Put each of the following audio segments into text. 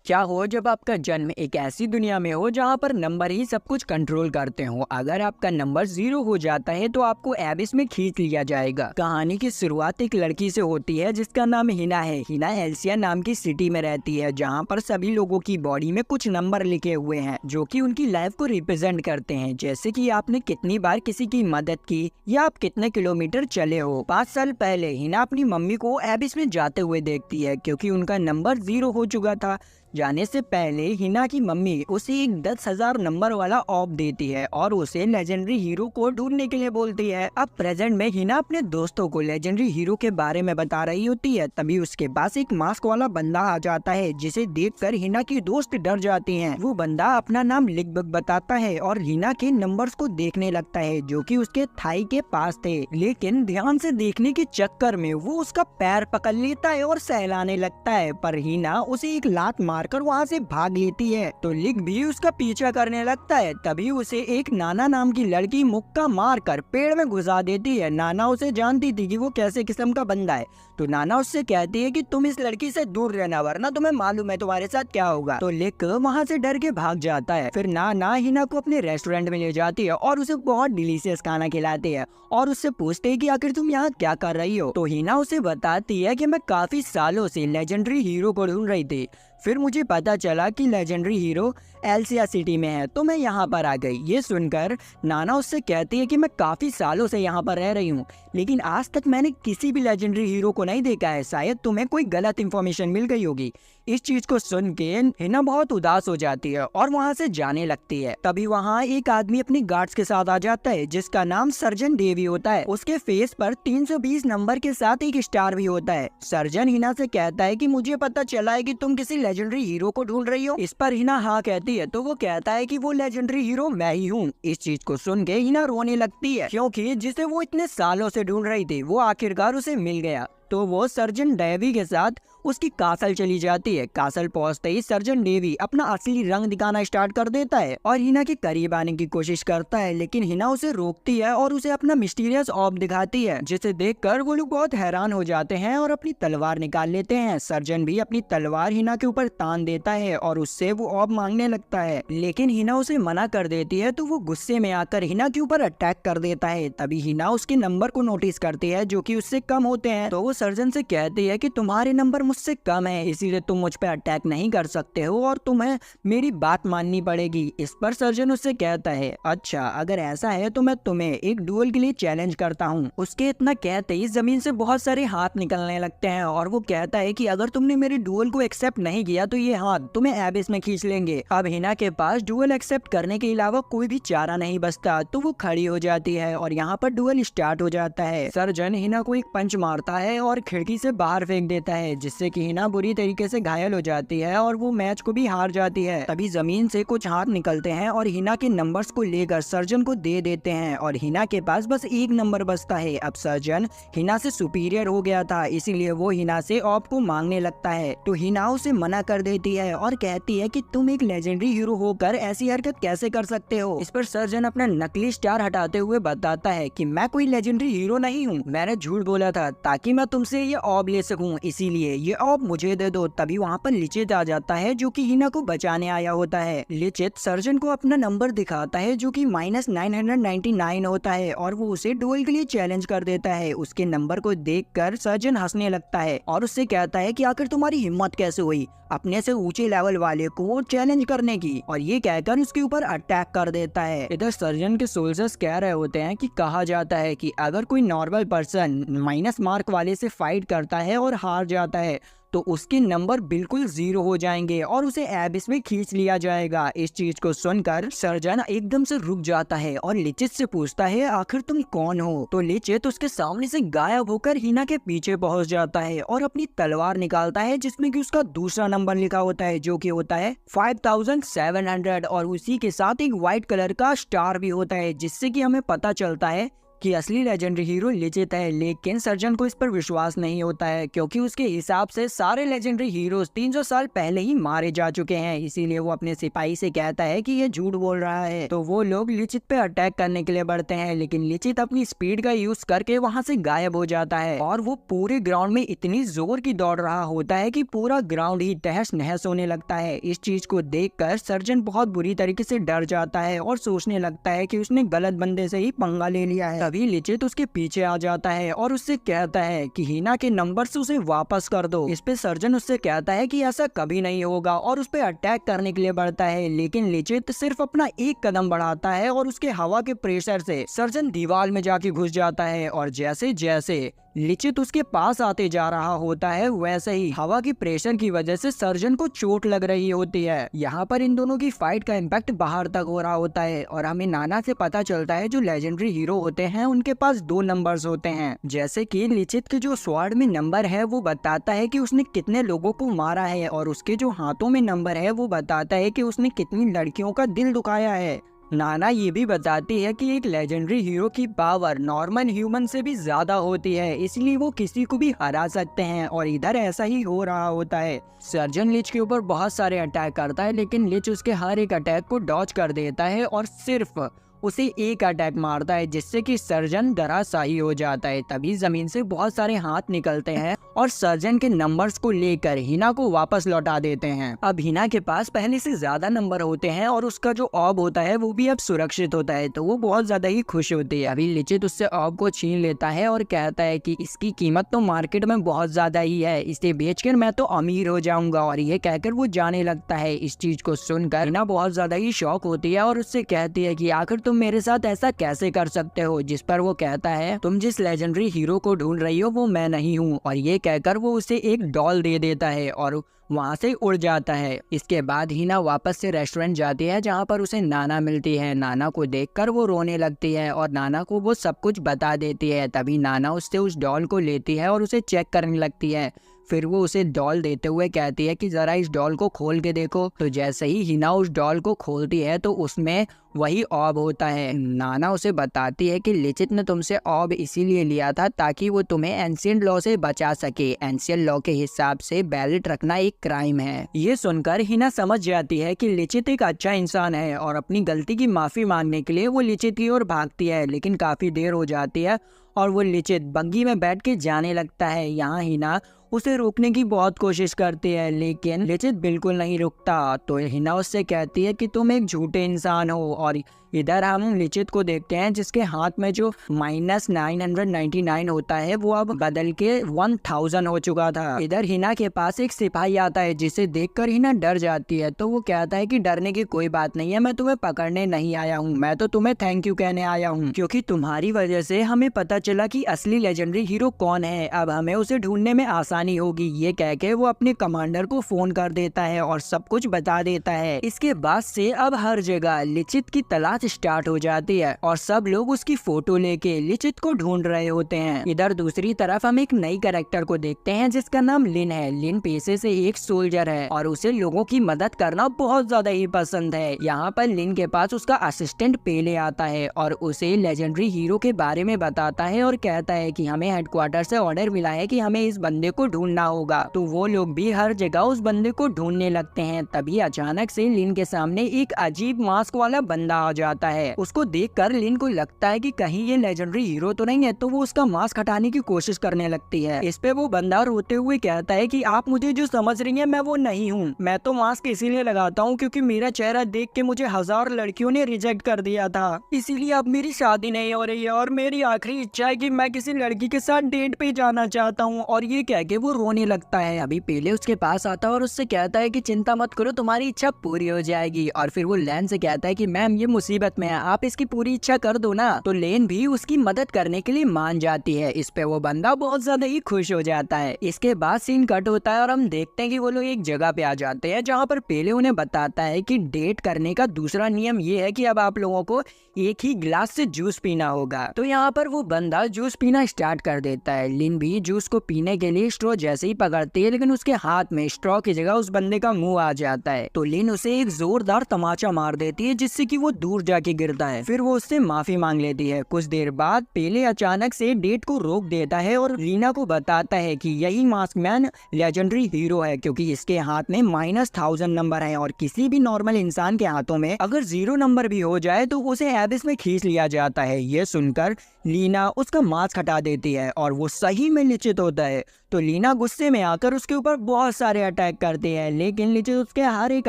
क्या हो जब आपका जन्म एक ऐसी दुनिया में हो जहाँ पर नंबर ही सब कुछ कंट्रोल करते हो। अगर आपका नंबर 0 हो जाता है तो आपको एबिस में खींच लिया जाएगा। कहानी की शुरुआत एक लड़की से होती है जिसका नाम हिना है। हिना एल्सिया नाम की सिटी में रहती है जहाँ पर सभी लोगों की बॉडी में कुछ नंबर लिखे हुए हैं जो कि उनकी लाइफ को रिप्रेजेंट करते हैं, जैसे कि आपने कितनी बार किसी की मदद की या आप कितने किलोमीटर चले हो। 5 साल पहले हिना अपनी मम्मी को एबिस में जाते हुए देखती है क्योंकि उनका नंबर 0 हो चुका था। जाने से पहले हिना की मम्मी उसे एक 10,000 नंबर वाला ऑफ देती है और उसे लेजेंडरी हीरो को ढूंढने के लिए बोलती है। अब प्रेजेंट में हिना अपने दोस्तों को लेजेंडरी हीरो के बारे में बता रही होती है, तभी उसके पास एक मास्क वाला बंदा आ जाता है जिसे देखकर हिना की दोस्त डर जाती हैं। वो बंदा अपना नाम लिख बताता है और हिना के नंबर्स को देखने लगता है जो कि उसके थाई के पास थे, लेकिन ध्यान से देखने के चक्कर में वो उसका पैर पकड़ लेता है और सहलाने लगता है, पर हिना उसे एक लात मारकर वहाँ से भाग लेती है। तो लिक भी उसका पीछा करने लगता है, तभी उसे एक नाना नाम की लड़की मुक्का मारकर पेड़ में घुसा देती है। नाना उसे जानती थी कि वो कैसे किस्म का बंदा है, तो नाना उससे कहती है कि तुम इस लड़की से दूर रहना वरना तुम्हें मालूम है तुम्हारे साथ क्या होगा। तो लिक वहाँ से डर के भाग जाता है। फिर नाना हिना को अपने रेस्टोरेंट में ले जाती है और उसे बहुत डिलीशियस खाना खिलाती है और उससे पूछते है कि आखिर तुम यहाँ क्या कर रही हो। तो हिना उसे बताती है कि मैं काफी सालों से लेजेंडरी हीरो को ढूंढ रही थी, फिर मुझे पता चला कि लेजेंडरी हीरो एल्सिया सिटी में है तो मैं यहाँ पर आ गई। ये सुनकर नाना उससे कहती है कि मैं काफी सालों से यहाँ पर रह रही हूँ लेकिन आज तक मैंने किसी भी लेजेंडरी हीरो को नहीं देखा है, शायद तुम्हें कोई गलत इन्फॉर्मेशन मिल गई होगी। इस चीज को सुन के हिना बहुत उदास हो जाती है और वहाँ से जाने लगती है। तभी वहाँ एक आदमी अपने गार्ड्स के साथ आ जाता है जिसका नाम सर्जन डेवी होता है। उसके फेस पर 320 नंबर के साथ एक स्टार भी होता है। सर्जन हिना से कहता है कि मुझे पता चला है कि तुम किसी लेजेंडरी हीरो को ढूंढ रही हो। इस पर हिना हाँ कहती है तो वो कहता है कि वो लेजेंडरी हीरो मैं ही हूँ। इस चीज को सुन के हिना रोने लगती है क्योंकि जिसे वो इतने सालों से ढूंढ रही थी वो आखिरकार उसे मिल गया। तो वो सर्जन डेवी के साथ उसकी कासल चली जाती है। कासल पहुंचते ही सर्जन डेवी अपना असली रंग दिखाना स्टार्ट कर देता है और हिना के करीब आने की कोशिश करता है, लेकिन हिना उसे रोकती है और उसे अपना मिस्टीरियस ऑर्ब दिखाती है, जिसे देखकर वो लोग बहुत हैरान हो जाते हैं और अपनी तलवार निकाल लेते हैं। सर्जन भी अपनी तलवार हिना के ऊपर तान देता है और उससे वो ऑर्ब मांगने लगता है, लेकिन हिना उसे मना कर देती है तो वो गुस्से में आकर हिना के ऊपर अटैक कर देता है। तभी हिना उसके नंबर को नोटिस करती है जो कि उससे कम होते हैं, तो वो सर्जन से कहती है कि तुम्हारे नंबर मुझसे कम है इसीलिए तुम मुझ पे अटैक नहीं कर सकते हो और तुम्हें मेरी बात माननी पड़ेगी। इस पर सर्जन उससे कहता है अच्छा अगर ऐसा है तो मैं तुम्हें एक डुएल के लिए चैलेंज करता हूँ। उसके इतना कहते ही जमीन से बहुत सारे हाथ निकलने लगते हैं और वो कहता है कि अगर तुमने मेरे डुएल को एक्सेप्ट नहीं किया तो ये हाथ तुम्हें एबिस में खींच लेंगे। अब हिना के पास डुएल एक्सेप्ट करने के अलावा कोई भी चारा नहीं बचता, तो वो खड़ी हो जाती है और यहाँ पर डुएल स्टार्ट हो जाता है। सर्जन हिना को एक पंच मारता है और खिड़की से बाहर फेंक देता है जिससे कि हिना बुरी तरीके से घायल हो जाती है और वो मैच को भी हार जाती है। तभी जमीन से कुछ हाथ निकलते हैं और हिना के नंबर्स को लेकर सर्जन को दे देते हैं और हिना के पास बस एक नंबर बचता है। अब सर्जन हिना से सुपीरियर हो गया था इसीलिए वो हिना से ऑफ को मांगने लगता है, तो हिना उसे मना कर देती है और कहती है कि तुम एक लेजेंडरी हीरो होकर ऐसी हरकत कैसे कर सकते हो। इस पर सर्जन अपना नकली स्टार हटाते हुए बताता है कि मैं कोई लेजेंडरी हीरो नहीं हूँ, मैंने झूठ बोला था ताकि मैं तुमसे ये ऑब ले सकूं, इसीलिए ये ऑब मुझे दे दो। तभी वहाँ पर लिचित आ जाता है जो कि हिना को बचाने आया होता है। लिचित सर्जन को अपना नंबर दिखाता है जो कि -999 होता है और वो उसे डुएल के लिए चैलेंज कर देता है। उसके नंबर को देखकर सर्जन हंसने लगता है और उससे कहता है कि आखिर तुम्हारी हिम्मत कैसे हुई अपने से ऊंचे लेवल वाले को चैलेंज करने की, और ये कहकर उसके ऊपर अटैक कर देता है। इधर सर्जन के सोल्जर्स कह रहे होते हैं कि कहा जाता है कि अगर कोई नॉर्मल पर्सन माइनस मार्क वाले से फाइट करता है और हार जाता है तो उसके नंबर बिल्कुल 0 हो जाएंगे और उसे एबिस में खींच लिया जाएगा। इस चीज को सुनकर सर्जन एकदम से रुक जाता है और लिचित से पूछता है आखिर तुम कौन हो। तो लिचित उसके सामने से गायब होकर हिना के पीछे पहुंच जाता है और अपनी तलवार निकालता है जिसमें कि उसका दूसरा नंबर लिखा होता है जो कि होता है 5700 और उसी के साथ एक व्हाइट कलर का स्टार भी होता है, जिससे कि हमें पता चलता है कि असली लेजेंडरी हीरो लिचित है, लेकिन सर्जन को इस पर विश्वास नहीं होता है क्योंकि उसके हिसाब से सारे लेजेंडरी हीरोज 300 साल पहले ही मारे जा चुके हैं। इसीलिए वो अपने सिपाही से कहता है कि ये झूठ बोल रहा है। तो वो लोग लिचित पे अटैक करने के लिए बढ़ते हैं, लेकिन लिचित अपनी स्पीड का यूज करके वहाँ से गायब हो जाता है और वो पूरे ग्राउंड में इतनी जोर की दौड़ रहा होता है कि पूरा ग्राउंड ही तहस नहस होने लगता है। इस चीज को देखकर सर्जन बहुत बुरी तरीके से डर जाता है और सोचने लगता है कि उसने गलत बंदे से ही पंगा ले लिया है। तभी लिचित उसके पीछे आ जाता है और उससे कहता है कि हिना के नंबर से उसे वापस कर दो। इस पे सर्जन उससे कहता है कि ऐसा कभी नहीं होगा और उस पे अटैक करने के लिए बढ़ता है, लेकिन लिचित सिर्फ अपना एक कदम बढ़ाता है और उसके हवा के प्रेशर से सर्जन दीवार में जाके घुस जाता है। और जैसे जैसे लिचित उसके पास आते जा रहा होता है, वैसे ही हवा की प्रेशर की वजह से सर्जन को चोट लग रही होती है। यहाँ पर इन दोनों की फाइट का इम्पैक्ट बाहर तक हो रहा होता है और हमें नाना से पता चलता है जो लेजेंडरी हीरो होते हैं उनके पास 2 नंबर्स होते हैं। जैसे कि लिचित के जो स्वॉर्ड में नंबर है वो बताता है कि उसने कितने लोगों को मारा है और उसके जो हाथों में नंबर है वो बताता है कि उसने कितनी लड़कियों का दिल दुखाया है। नाना ये भी बताती है कि एक लेजेंडरी हीरो की पावर नॉर्मल ह्यूमन से भी ज्यादा होती है, इसलिए वो किसी को भी हरा सकते हैं और इधर ऐसा ही हो रहा होता है। सर्जन लिच के ऊपर बहुत सारे अटैक करता है, लेकिन लिच उसके हर एक अटैक को डॉज कर देता है और सिर्फ उसे एक अटैक मारता है जिससे कि सर्जन धराशायी हो जाता है। तभी जमीन से बहुत सारे हाथ निकलते हैं और सर्जन के नंबर्स को लेकर हिना को वापस लौटा देते हैं। अब हिना के पास पहले से ज्यादा नंबर होते हैं और उसका जो ऑब होता है वो भी अब सुरक्षित होता है, तो वो बहुत ज्यादा ही खुश होती है। अभी लिचित उससे ऑब को छीन लेता है और कहता है कि इसकी कीमत तो मार्केट में बहुत ज्यादा ही है, इसे बेचकर मैं तो अमीर हो जाऊंगा। और ये कहकर वो जाने लगता है। इस चीज को सुनकर हिना बहुत ज्यादा ही शॉक होती है और उससे कहती है कि आखिर तुम मेरे साथ ऐसा कैसे कर सकते हो। जिस पर वो कहता है तुम जिस लेजेंडरी हीरो को ढूंढ रही हो वो मैं नहीं हूँ। और ये कहकर वो उसे एक डॉल दे देता है और वहाँ से उड़ जाता है। इसके बाद हिना वापस से रेस्टोरेंट जाती है जहाँ पर उसे नाना मिलती है। नाना को देखकर वो रोने लगती है और नाना को वो सब कुछ बता देती है। तभी नाना उससे उस डॉल को लेती है और उसे चेक करने लगती है। फिर वो उसे डॉल देते हुए कहती है कि जरा इस डॉल को खोल के देखो। तो जैसे ही हिना उस डॉल को खोलती है तो उसमें वही ऑब होता है। नाना उसे बताती है कि लिचित ने तुमसे ऑब इसीलिए लिया था ताकि वो तुम्हें एंशिएंट लॉ से बचा सके। एंशिएंट लॉ के हिसाब से बैलेट रखना एक क्राइम है। ये सुनकर हिना समझ जाती है कि लिचित एक अच्छा इंसान है और अपनी गलती की माफी मांगने के लिए वो लिचित की ओर भागती है, लेकिन काफी देर हो जाती है और वो लिचित बग्गी में बैठ के जाने लगता है। यहाँ हिना उसे रोकने की बहुत कोशिश करती है, लेकिन लिचित बिल्कुल नहीं रुकता। तो हिना उससे कहती है कि तुम एक झूठे इंसान हो। और इधर हम लिचित को देखते हैं जिसके हाथ में जो -999 होता है वो अब बदल के 1000 हो चुका था। इधर हिना के पास एक सिपाही आता है जिसे देखकर हिना डर जाती है। तो वो कहता है कि डरने की कोई बात नहीं है, मैं तुम्हें पकड़ने नहीं आया हूँ, मैं तो तुम्हें थैंक यू कहने आया हूँ, क्योंकि तुम्हारी वजह से हमें पता चला कि असली लेजेंडरी हीरो कौन है। अब हमें उसे ढूंढने में आसानी होगी। ये कह के वो अपने कमांडर को फोन कर देता है और सब कुछ बता देता है। इसके बाद से अब हर जगह लिचित की तलाश स्टार्ट हो जाती है और सब लोग उसकी फोटो लेके लिचित को ढूंढ रहे होते हैं। इधर दूसरी तरफ हम एक नई कैरेक्टर को देखते हैं जिसका नाम लिन है। लिन पेशे से एक सोल्जर है और उसे लोगों की मदद करना बहुत ज्यादा ही पसंद है। यहाँ पर लिन के पास उसका असिस्टेंट पेले आता है और उसे लेजेंडरी हीरो के बारे में बताता है और कहता है कि हमें हेडक्वार्टर से ऑर्डर मिला है कि हमें इस बंदे को ढूंढना होगा। तो वो लोग भी हर जगह उस बंदे को ढूंढने लगते हैं। तभी अचानक से लिन के सामने एक अजीब मास्क वाला बंदा आ जाता है। उसको देखकर लिन को लगता है कि कहीं ये लेजेंडरी हीरो तो नहीं है, तो वो उसका मास्क हटाने की कोशिश करने लगती है। इस पे वो बंदा रोते हुए कहता है कि आप मुझे जो समझ रही हैं मैं वो नहीं हूँ, मैं तो मास्क इसीलिए लगाता हूँ क्योंकि मेरा चेहरा देख के मुझे 1000 लड़कियों ने रिजेक्ट कर दिया था, इसीलिए अब मेरी शादी नहीं हो रही है और मेरी आखिरी इच्छा है कि मैं किसी लड़की के साथ डेट पे जाना चाहता हूँ। और ये कह के वो रोने लगता है। अभी पेले उसके पास आता है और उससे कहता है कि चिंता मत करो, तुम्हारी इच्छा पूरी हो जाएगी। और फिर वो लेन से कहता है कि मैम ये मुसीबत में है, आप इसकी पूरी इच्छा कर दो ना। तो लेन भी उसकी मदद करने के लिए मान जाती है। इस पे वो बंदा बहुत ज्यादा ही खुश हो जाता है। इसके बाद सीन कट होता है और हम देखते हैं कि वो लोग एक जगह पे आ जाते हैं जहाँ पर पेले उन्हें बताता है कि डेट करने का दूसरा नियम ये है कि अब आप लोगों को एक ही गिलास से जूस पीना होगा। तो यहाँ पर वो बंदा जूस पीना स्टार्ट कर देता है। लिन भी जूस को पीने के लिए स्ट्रॉ जैसे ही पकड़ती है, लेकिन उसके हाथ में स्ट्रॉ की जगह उस बंदे का मुंह आ जाता है। तो लिन उसे एक जोरदार तमाचा मार देती है जिससे कि कि वो दूर जाके गिरता है। फिर वो उससे माफी मांग लेती है। कुछ देर बाद पेले अचानक से डेट को रोक देता है और लीना को बताता है कि यही मास्क मैन लेजेंडरी हीरो है, क्योंकि इसके हाथ में -1000 नंबर है और किसी भी नॉर्मल इंसान के हाथों में अगर 0 नंबर भी हो जाए तो उसे एबिस में खींच लिया जाता है। ये सुनकर लीना उसका मास्क हटा देती है और वो सही में लिचित होता है। तो लीना गुस्से में आकर उसके ऊपर बहुत सारे अटैक करती है, लेकिन लिचित उसके हर एक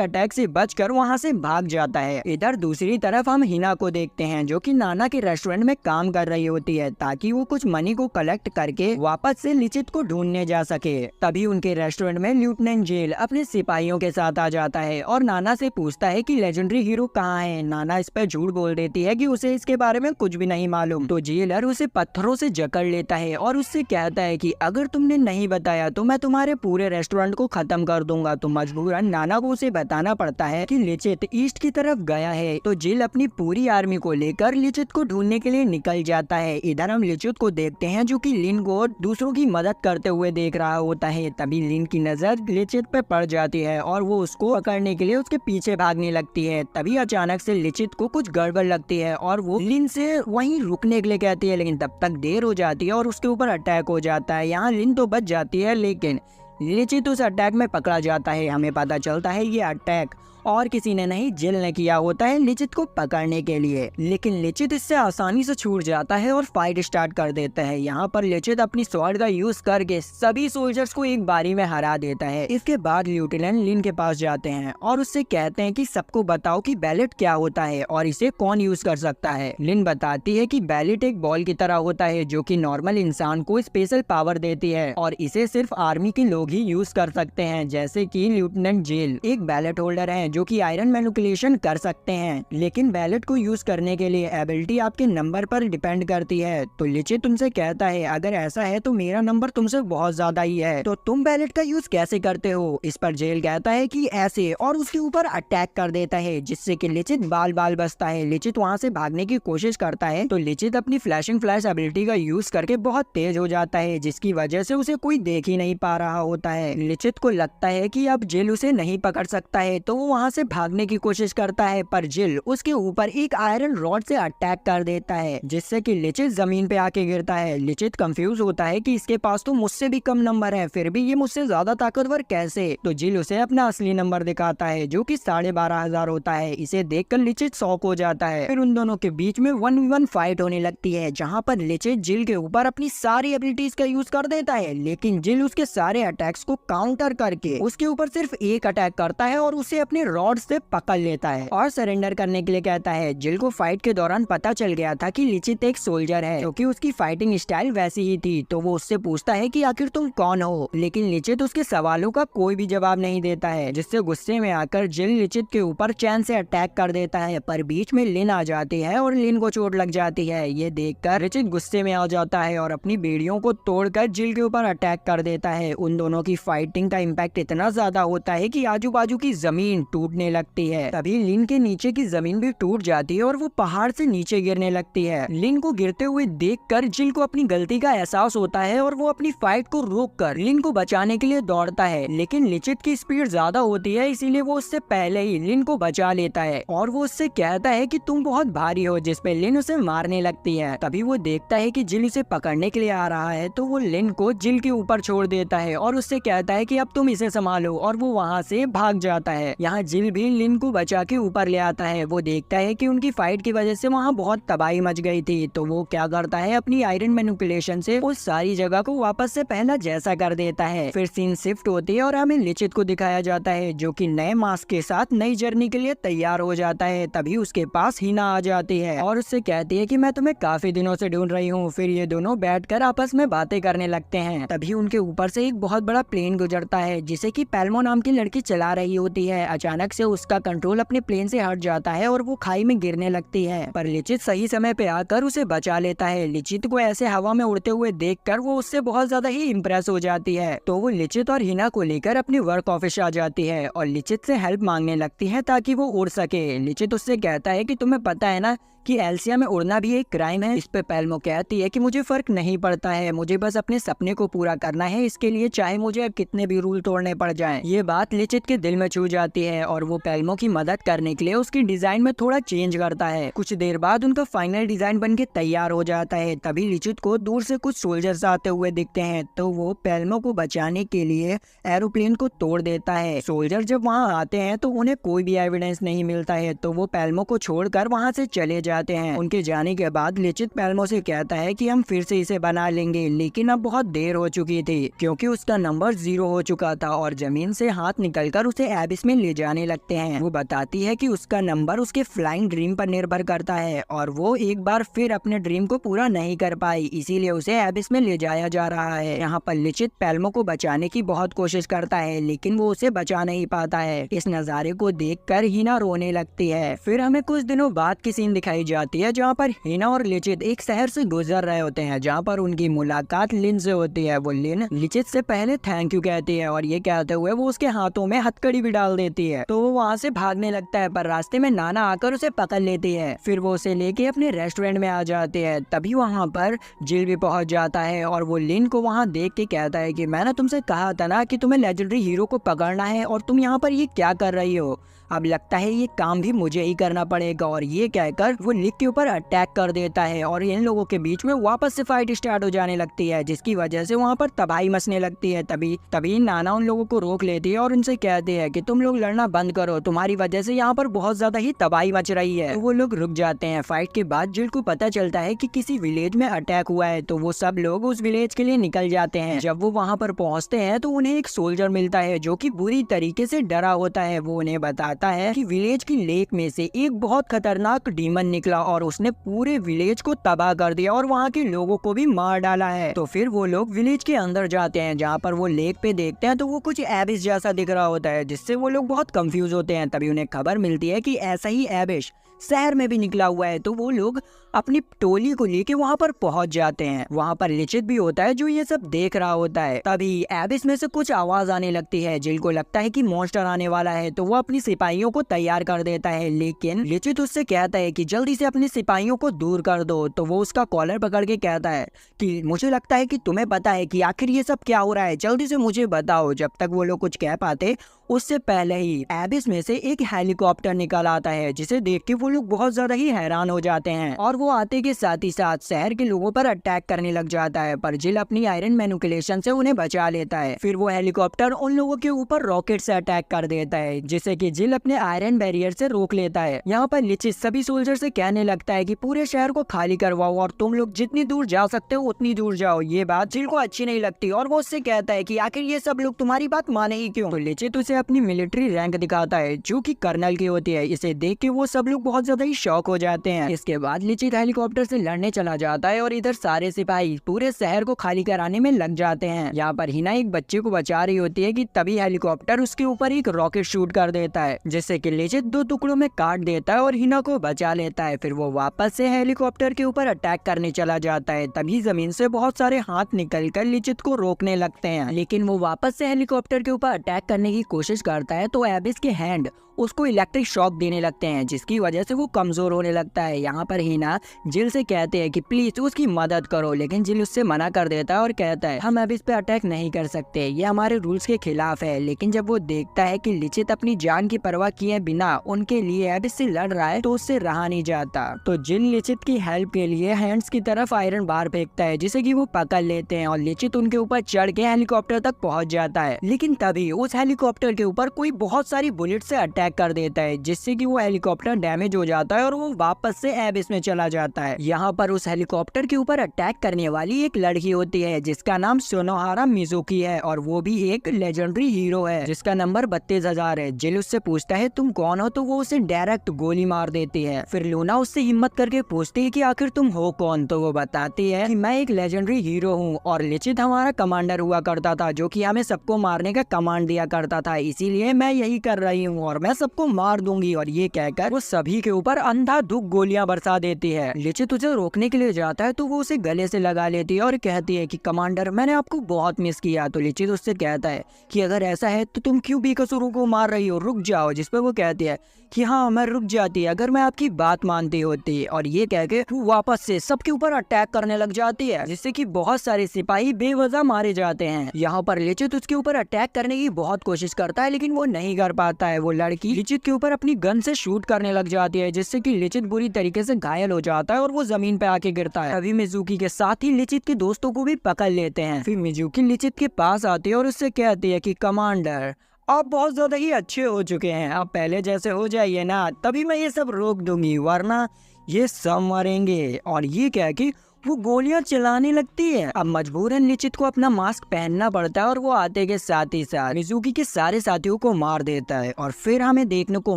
अटैक से बचकर वहां से भाग जाता है। इधर दूसरी तरफ हम हिना को देखते हैं, जो कि नाना के रेस्टोरेंट में काम कर रही होती है ताकि वो कुछ मनी को कलेक्ट करके वापस से लिचित को ढूंढने जा सके। तभी उनके रेस्टोरेंट में लेफ्टिनेंट जेल अपने सिपाहियों के साथ आ जाता है और नाना से पूछता है कि लेजेंडरी हीरो कहाँ है। नाना इस पर झूठ बोल देती है कि उसे इसके बारे में कुछ भी नहीं मालूम। तो जेलर उसे पत्थरों से जकड़ लेता है और उससे कहता है कि अगर तुमने नहीं बताया तो मैं तुम्हारे पूरे रेस्टोरेंट को खत्म कर दूंगा। तो मजबूरन नाना को उसे बताना पड़ता है कि लिचित ईस्ट की तरफ गया है। तो जिल अपनी पूरी आर्मी को लेकर लिचित को ढूंढने के लिए निकल जाता है। इधर हम लिचित को देखते हैं, जो कि लिन को दूसरों की मदद करते हुए देख रहा होता है। तभी लिन की नजर लिचित पे पड़ जाती है और वो उसको पकड़ने के लिए उसके पीछे भागने लगती है। तभी अचानक से लिचित को कुछ गड़बड़ लगती है और वो लिन से वहीं रुकने के लिए कहती है, लेकिन तब तक देर हो जाती है और उसके ऊपर अटैक हो जाता है। यहाँ लिन तो बच जाती है, लेकिन लिचित उस अटैक में पकड़ा जाता है। हमें पता चलता है ये अटैक और किसी ने नहीं, जिल ने किया होता है लिचित को पकड़ने के लिए। लेकिन लिचित इससे आसानी से छूट जाता है और फाइट स्टार्ट कर देता है। यहाँ पर लिचित अपनी स्वॉर्ड का यूज करके सभी सोल्जर्स को एक बारी में हरा देता है। इसके बाद लेफ्टिनेंट लिन के पास जाते हैं और उससे कहते हैं कि सबको बताओ कि बैलेट क्या होता है और इसे कौन यूज कर सकता है। लिन बताती है कि बैलेट एक बॉल की तरह होता है, जो कि नॉर्मल इंसान को स्पेशल पावर देती है और इसे सिर्फ आर्मी के लोग ही यूज कर सकते हैं, जैसे कि लेफ्टिनेंट जेल एक बैलेट होल्डर है जो कि आयरन मैनिपुलेशन कर सकते हैं। लेकिन बैलेट को यूज करने के लिए एबिलिटी आपके नंबर पर डिपेंड करती है। तो लिचित तुमसे कहता है अगर ऐसा है तो मेरा नंबर तुमसे बहुत ज्यादा ही है, तो तुम बैलेट का यूज कैसे करते हो। इस पर जेल कहता है कि ऐसे, और उसके ऊपर अटैक कर देता है, जिससे कि लिचित बाल बाल बचता है। लिचित वहाँ से भागने की कोशिश करता है तो लिचित अपनी फ्लैशिंग फ्लैश एबिलिटी का यूज करके बहुत तेज हो जाता है, जिसकी वजह से उसे कोई देख ही नहीं पा रहा होता है। लिचित को लगता है कि अब जेल उसे नहीं पकड़ सकता है, तो वो वहाँ से भागने की कोशिश करता है, पर जिल उसके ऊपर एक आयरन रॉड से अटैक कर देता है, जिससे कि लिचित जमीन पे आके गिरता है। लिचित कंफ्यूज होता है कि इसके पास तो मुझसे भी कम नंबर है, फिर भी ये मुझसे ज्यादा ताकतवर कैसे। तो जिल उसे अपना असली नंबर दिखाता है, जो कि 12,500 होता है। इसे देखकर लिचित शॉक हो जाता है। फिर उन दोनों के बीच में 1v1 फाइट होने लगती है, जहाँ पर लिचित जिल के ऊपर अपनी सारी एबिलिटीज का यूज कर देता है, लेकिन जिल उसके सारे अटैक्स को काउंटर करके उसके ऊपर सिर्फ एक अटैक करता है और उसे अपने रॉड से पकड़ लेता है और सरेंडर करने के लिए कहता है। जिल को फाइट के दौरान पता चल गया था कि लिचित एक सोल्जर है, क्योंकि उसकी फाइटिंग स्टाइल वैसी ही थी। तो वो उससे पूछता है कि आखिर तुम कौन हो, लेकिन लिचित उसके सवालों का कोई भी जवाब नहीं देता है, जिससे गुस्से में आकर जिल लिचित के ऊपर चैन से अटैक कर देता है। पर बीच में लिन आ जाती है और लिन को चोट लग जाती है। ये देखकर लिचित गुस्से में आ जाता है और अपनी बेड़ियों को तोड़कर जिल के ऊपर अटैक कर देता है। उन दोनों की फाइटिंग का इम्पैक्ट इतना ज्यादा होता है कि आजू बाजू की जमीन टूटने लगती है। तभी लिन के नीचे की जमीन भी टूट जाती है और वो पहाड़ से नीचे गिरने लगती है। लिन को गिरते हुए देखकर जिल को अपनी गलती का एहसास होता है और वो अपनी फाइट को रोककर लिन को बचाने के लिए दौड़ता है, लेकिन लिचित की स्पीड ज्यादा होती है, इसीलिए वो उससे पहले ही लिन को बचा लेता है और वो उससे कहता है कि तुम बहुत भारी हो, जिस पे लिन उसे मारने लगती है। तभी वो देखता है कि जिल उसे पकड़ने के लिए आ रहा है, तो वो लिन को जिल के ऊपर छोड़ देता है और उससे कहता है कि अब तुम इसे संभालो, और वो वहाँ से भाग जाता है। यहाँ जिल भी लिन को बचा के ऊपर ले आता है। वो देखता है कि उनकी फाइट की वजह से वहाँ बहुत तबाही मच गई थी, तो वो क्या करता है, अपनी आयरन मैनिपुलेशन से उस सारी जगह को वापस से पहला जैसा कर देता है। फिर सीन शिफ्ट होती है और हमें लिचित को दिखाया जाता है, जो कि नए मास्क के साथ नई जर्नी के लिए तैयार हो जाता है। तभी उसके पास हिना आ जाती है और उससे कहती है कि मैं तुम्हें काफी दिनों से ढूंढ रही हूँ। फिर ये दोनों बैठकर आपस में बातें करने लगते हैं। तभी उनके ऊपर से एक बहुत बड़ा प्लेन गुजरता है, जिसे कि पैल्मो नाम की लड़की चला रही होती है। अचानक से उसका कंट्रोल अपने प्लेन से हट जाता है और वो खाई में गिरने लगती है, पर लिचित सही समय पे आकर उसे बचा लेता है। लिचित को ऐसे हवा में उड़ते हुए देखकर वो उससे बहुत ज्यादा ही इम्प्रेस हो जाती है, तो वो लिचित और हिना को लेकर अपनी वर्क ऑफिस आ जाती है और लिचित से हेल्प मांगने लगती है ताकि वो उड़ सके। लिचित उससे कहता है कि तुम्हें पता है ना कि एल्सिया में उड़ना भी एक क्राइम है। इस पे पेल्मो कहती है कि मुझे फर्क नहीं पड़ता है, मुझे बस अपने सपने को पूरा करना है, इसके लिए चाहे मुझे अब कितने भी रूल तोड़ने पड़ जाएं। ये बात लिचित के दिल में छू जाती है और वो पेल्मो की मदद करने के लिए उसकी डिजाइन में थोड़ा चेंज करता है। कुछ देर बाद उनका फाइनल डिजाइन बनके तैयार हो जाता है। तभी लिचित को दूर से कुछ सोल्जर्स आते हुए दिखते हैं, तो वो पेल्मो को बचाने के लिए एरोप्लेन को तोड़ देता है। सोल्जर जब वहाँ आते हैं तो उन्हें कोई भी एविडेंस नहीं मिलता है, तो वो पेल्मो को छोड़कर वहाँ से चले जाते हैं। उनके जाने के बाद लिचित पेल्मो से कहता है कि हम फिर से इसे बना लेंगे, लेकिन अब बहुत देर हो चुकी थी क्योंकि उसका नंबर 0 हो चुका था और जमीन से हाथ निकलकर उसे एबिस में ले जाने लगते हैं। वो बताती है कि उसका नंबर उसके फ्लाइंग ड्रीम पर निर्भर करता है और वो एक बार फिर अपने ड्रीम को पूरा नहीं कर पाई, इसीलिए उसे एबिस में ले जाया जा रहा है। यहाँ पर लिचित पेल्मो को बचाने की बहुत कोशिश करता है, लेकिन वो उसे बचा नहीं पाता है। इस नजारे को देखकर हिना रोने लगती है। फिर हमें कुछ दिनों बाद की सीन दिखाई जाती है जहाँ पर हिना और लिचित एक शहर से गुजर रहे होते हैं, जहाँ पर उनकी मुलाकात लिन से होती है। वो लिन लिचित से पहले थैंक यू कहती है और ये कहते हुए वो उसके हाथों में हथकड़ी भी डाल देती है, तो वो वहाँ से भागने लगता है, पर रास्ते में नाना आकर उसे पकड़ लेती है। फिर वो उसे लेके अपने रेस्टोरेंट में आ जाते हैं। तभी वहाँ पर जिल भी पहुँच जाता है और वो लिन को वहाँ देख के कहता है कि मैंने तुमसे कहा था ना कि तुम्हें लेजेंडरी हीरो को पकड़ना है और तुम यहाँ पर ये क्या कर रही हो। अब लगता है ये काम भी मुझे ही करना पड़ेगा। और ये कहकर वो लिक के ऊपर अटैक कर देता है और इन लोगों के बीच में वापस से फाइट स्टार्ट हो जाने लगती है, जिसकी वजह से वहाँ पर तबाही मचने लगती है। तभी नाना उन लोगों को रोक लेती है और उनसे कहती है कि तुम लोग लड़ना बंद करो, तुम्हारी वजह से यहाँ पर बहुत ज्यादा ही तबाही मच रही है। तो वो लोग रुक जाते हैं। फाइट के बाद जिल को पता चलता है कि किसी विलेज में अटैक हुआ है, तो वो सब लोग उस विलेज के लिए निकल जाते हैं। जब वो वहाँ पर पहुँचते हैं तो उन्हें एक सोल्जर मिलता है जो कि बुरी तरीके से डरा होता है। वो उन्हें बताता है कि विलेज की लेक में से एक बहुत खतरनाक डीमन निकला और उसने पूरे विलेज को तबाह कर दिया और वहाँ के लोगों को भी मार डाला है। तो फिर वो लोग विलेज के अंदर जाते हैं, जहाँ पर वो लेक पे देखते हैं तो वो कुछ एबिस जैसा दिख रहा होता है, जिससे वो लोग बहुत कंफ्यूज होते हैं। तभी उन्हें खबर मिलती है कि ऐसा ही एबिस शहर में भी निकला हुआ है, तो वो लोग अपनी टोली को लेके वहाँ पर पहुँच जाते हैं। वहाँ पर लिचित भी होता है जो ये सब देख रहा होता है। तभी एबिस में से कुछ आवाज आने लगती है। जिल को लगता है कि मॉन्स्टर आने वाला है, तो वो अपनी सिपाहियों को तैयार कर देता है, लेकिन लिचित उससे कहता है कि जल्दी से अपने सिपाहियों को दूर कर दो। तो वो उसका कॉलर पकड़ के कहता है कि मुझे लगता है कि तुम्हें पता है कि आखिर ये सब क्या हो रहा है, जल्दी से मुझे बताओ। जब तक वो लोग कुछ कह पाते उससे पहले ही एबिस में से एक हेलीकॉप्टर निकल आता है, जिसे देख के वो लोग बहुत ज्यादा ही हैरान हो जाते हैं और वो आते के साथ ही साथ शहर के लोगों पर अटैक करने लग जाता है। पर जिल अपनी आयरन मैनिपुलेशन से उन्हें बचा लेता है। फिर वो हेलीकॉप्टर उन लोगों के ऊपर रॉकेट से अटैक कर देता है, जिसे कि जिल अपने आयरन बैरियर से रोक लेता है। यहाँ पर लिचित सभी सोल्जर से कहने लगता है कि पूरे शहर को खाली करवाओ और तुम लोग जितनी दूर जा सकते हो उतनी दूर जाओ। ये बात जिल को अच्छी नहीं लगती और वो उससे कहता है कि आखिर ये सब लोग तुम्हारी बात माने ही क्यों। तो लिचित उसे अपनी मिलिट्री रैंक दिखाता है जो कि कर्नल की होती है। इसे देख के वो सब लोग बहुत ज्यादा ही शॉक हो जाते हैं। इसके बाद लिचित हेलीकॉप्टर से लड़ने चला जाता है और इधर सारे सिपाही पूरे शहर को खाली कराने में लग जाते हैं। यहाँ पर हिना एक बच्चे को बचा रही होती है कि तभी हेलीकॉप्टर उसके ऊपर एक रॉकेट शूट कर देता है, जिससे कि लिचित 2 टुकड़ों में काट देता है और हिना को बचा लेता है। फिर वो वापस से हेलीकॉप्टर के ऊपर अटैक करने चला जाता है। तभी जमीन से बहुत सारे हाथ निकलकर लिचित को रोकने लगते हैं, लेकिन वो वापस से हेलीकॉप्टर के ऊपर अटैक करने की कोशिश करता है तो एबिस के हैंड उसको इलेक्ट्रिक शॉक देने लगते हैं, जिसकी वजह से वो कमजोर होने लगता है। यहाँ पर हिना जिल से कहते हैं कि प्लीज उसकी मदद करो, लेकिन जिल उससे मना कर देता है और कहता है हम अब इस पे अटैक नहीं कर सकते, ये हमारे रूल्स के खिलाफ है। लेकिन जब वो देखता है कि लिचित अपनी जान की परवाह किए बिना उनके लिए एबिस से लड़ रहा है तो उससे रहा नहीं जाता। तो जिल लिचित की हेल्प के लिए हैंड्स की तरफ आयरन बार फेंकता है, जिसे कि वो पकड़ लेते हैं और लिचित उनके ऊपर चढ़ के हेलीकॉप्टर तक पहुंच जाता है। लेकिन तभी उस हेलीकॉप्टर के ऊपर कोई बहुत सारी बुलेट से अटैक कर देता है, जिससे कि वो हेलीकॉप्टर डैमेज हो जाता है और वो वापस से एबिस में चला जाता है। यहाँ पर उस हेलीकॉप्टर के ऊपर अटैक करने वाली एक लड़की होती है जिसका नाम सोनोहारा मिजुकी है और वो भी एक लेजेंडरी हीरो है जिसका नंबर 32,000 है। जिल उससे पूछता है तुम कौन हो, तो वो उसे डायरेक्ट गोली मार देती है। फिर लूना उससे हिम्मत करके पूछती है कि आखिर तुम हो कौन, तो वो बताती है कि मैं एक लेजेंडरी हीरो हूँ और लिचित हमारा कमांडर हुआ करता था जो कि हमें सबको मारने का कमांड दिया करता था, इसीलिए मैं यही कर रही हूँ और मैं सबको मार दूंगी। और ये कहकर वो सभी के ऊपर अंधाधुंध गोलियां बरसा देती है। लिचित उसे रोकने के लिए जाता है तो वो उसे गले से लगा लेती है और कहती है कि कमांडर, मैंने आपको बहुत मिस किया। तो लिचित उससे कहता है कि अगर ऐसा है तो तुम क्यों बेकसूरों को मार रही हो, रुक जाओ। जिस पे वो कहती है कि हाँ मैं रुक जाती अगर मैं आपकी बात मानती होती। और ये कह के वो वापस से सबके ऊपर अटैक करने लग जाती है, जिससे कि बहुत सारे सिपाही बेवजह मारे जाते हैं। यहाँ पर लिचित उसके ऊपर अटैक करने की बहुत कोशिश करता है लेकिन वो नहीं कर पाता है। वो लड़की लिचित के ऊपर अपनी गन से शूट करने लग जाती है, जिससे कि लिचित बुरी तरीके से घायल हो जाता है और वो जमीन पे आके गिरता है। अभी मिजुकी के साथ ही लिचित के दोस्तों को भी पकड़ लेते हैं। फिर मिजुकी लिचित के पास आती है और उससे कहती है कि कमांडर, आप बहुत ज्यादा ही अच्छे हो चुके हैं, आप पहले जैसे हो जाइए ना, तभी मैं ये सब रोक दूंगी, वरना ये सब मरेंगे। और ये कह के वो गोलियां चलाने लगती है। अब मजबूरन लिचित को अपना मास्क पहनना पड़ता है और वो आते के साथ ही साथ मिजुकी के सारे साथियों को मार देता है। और फिर हमें देखने को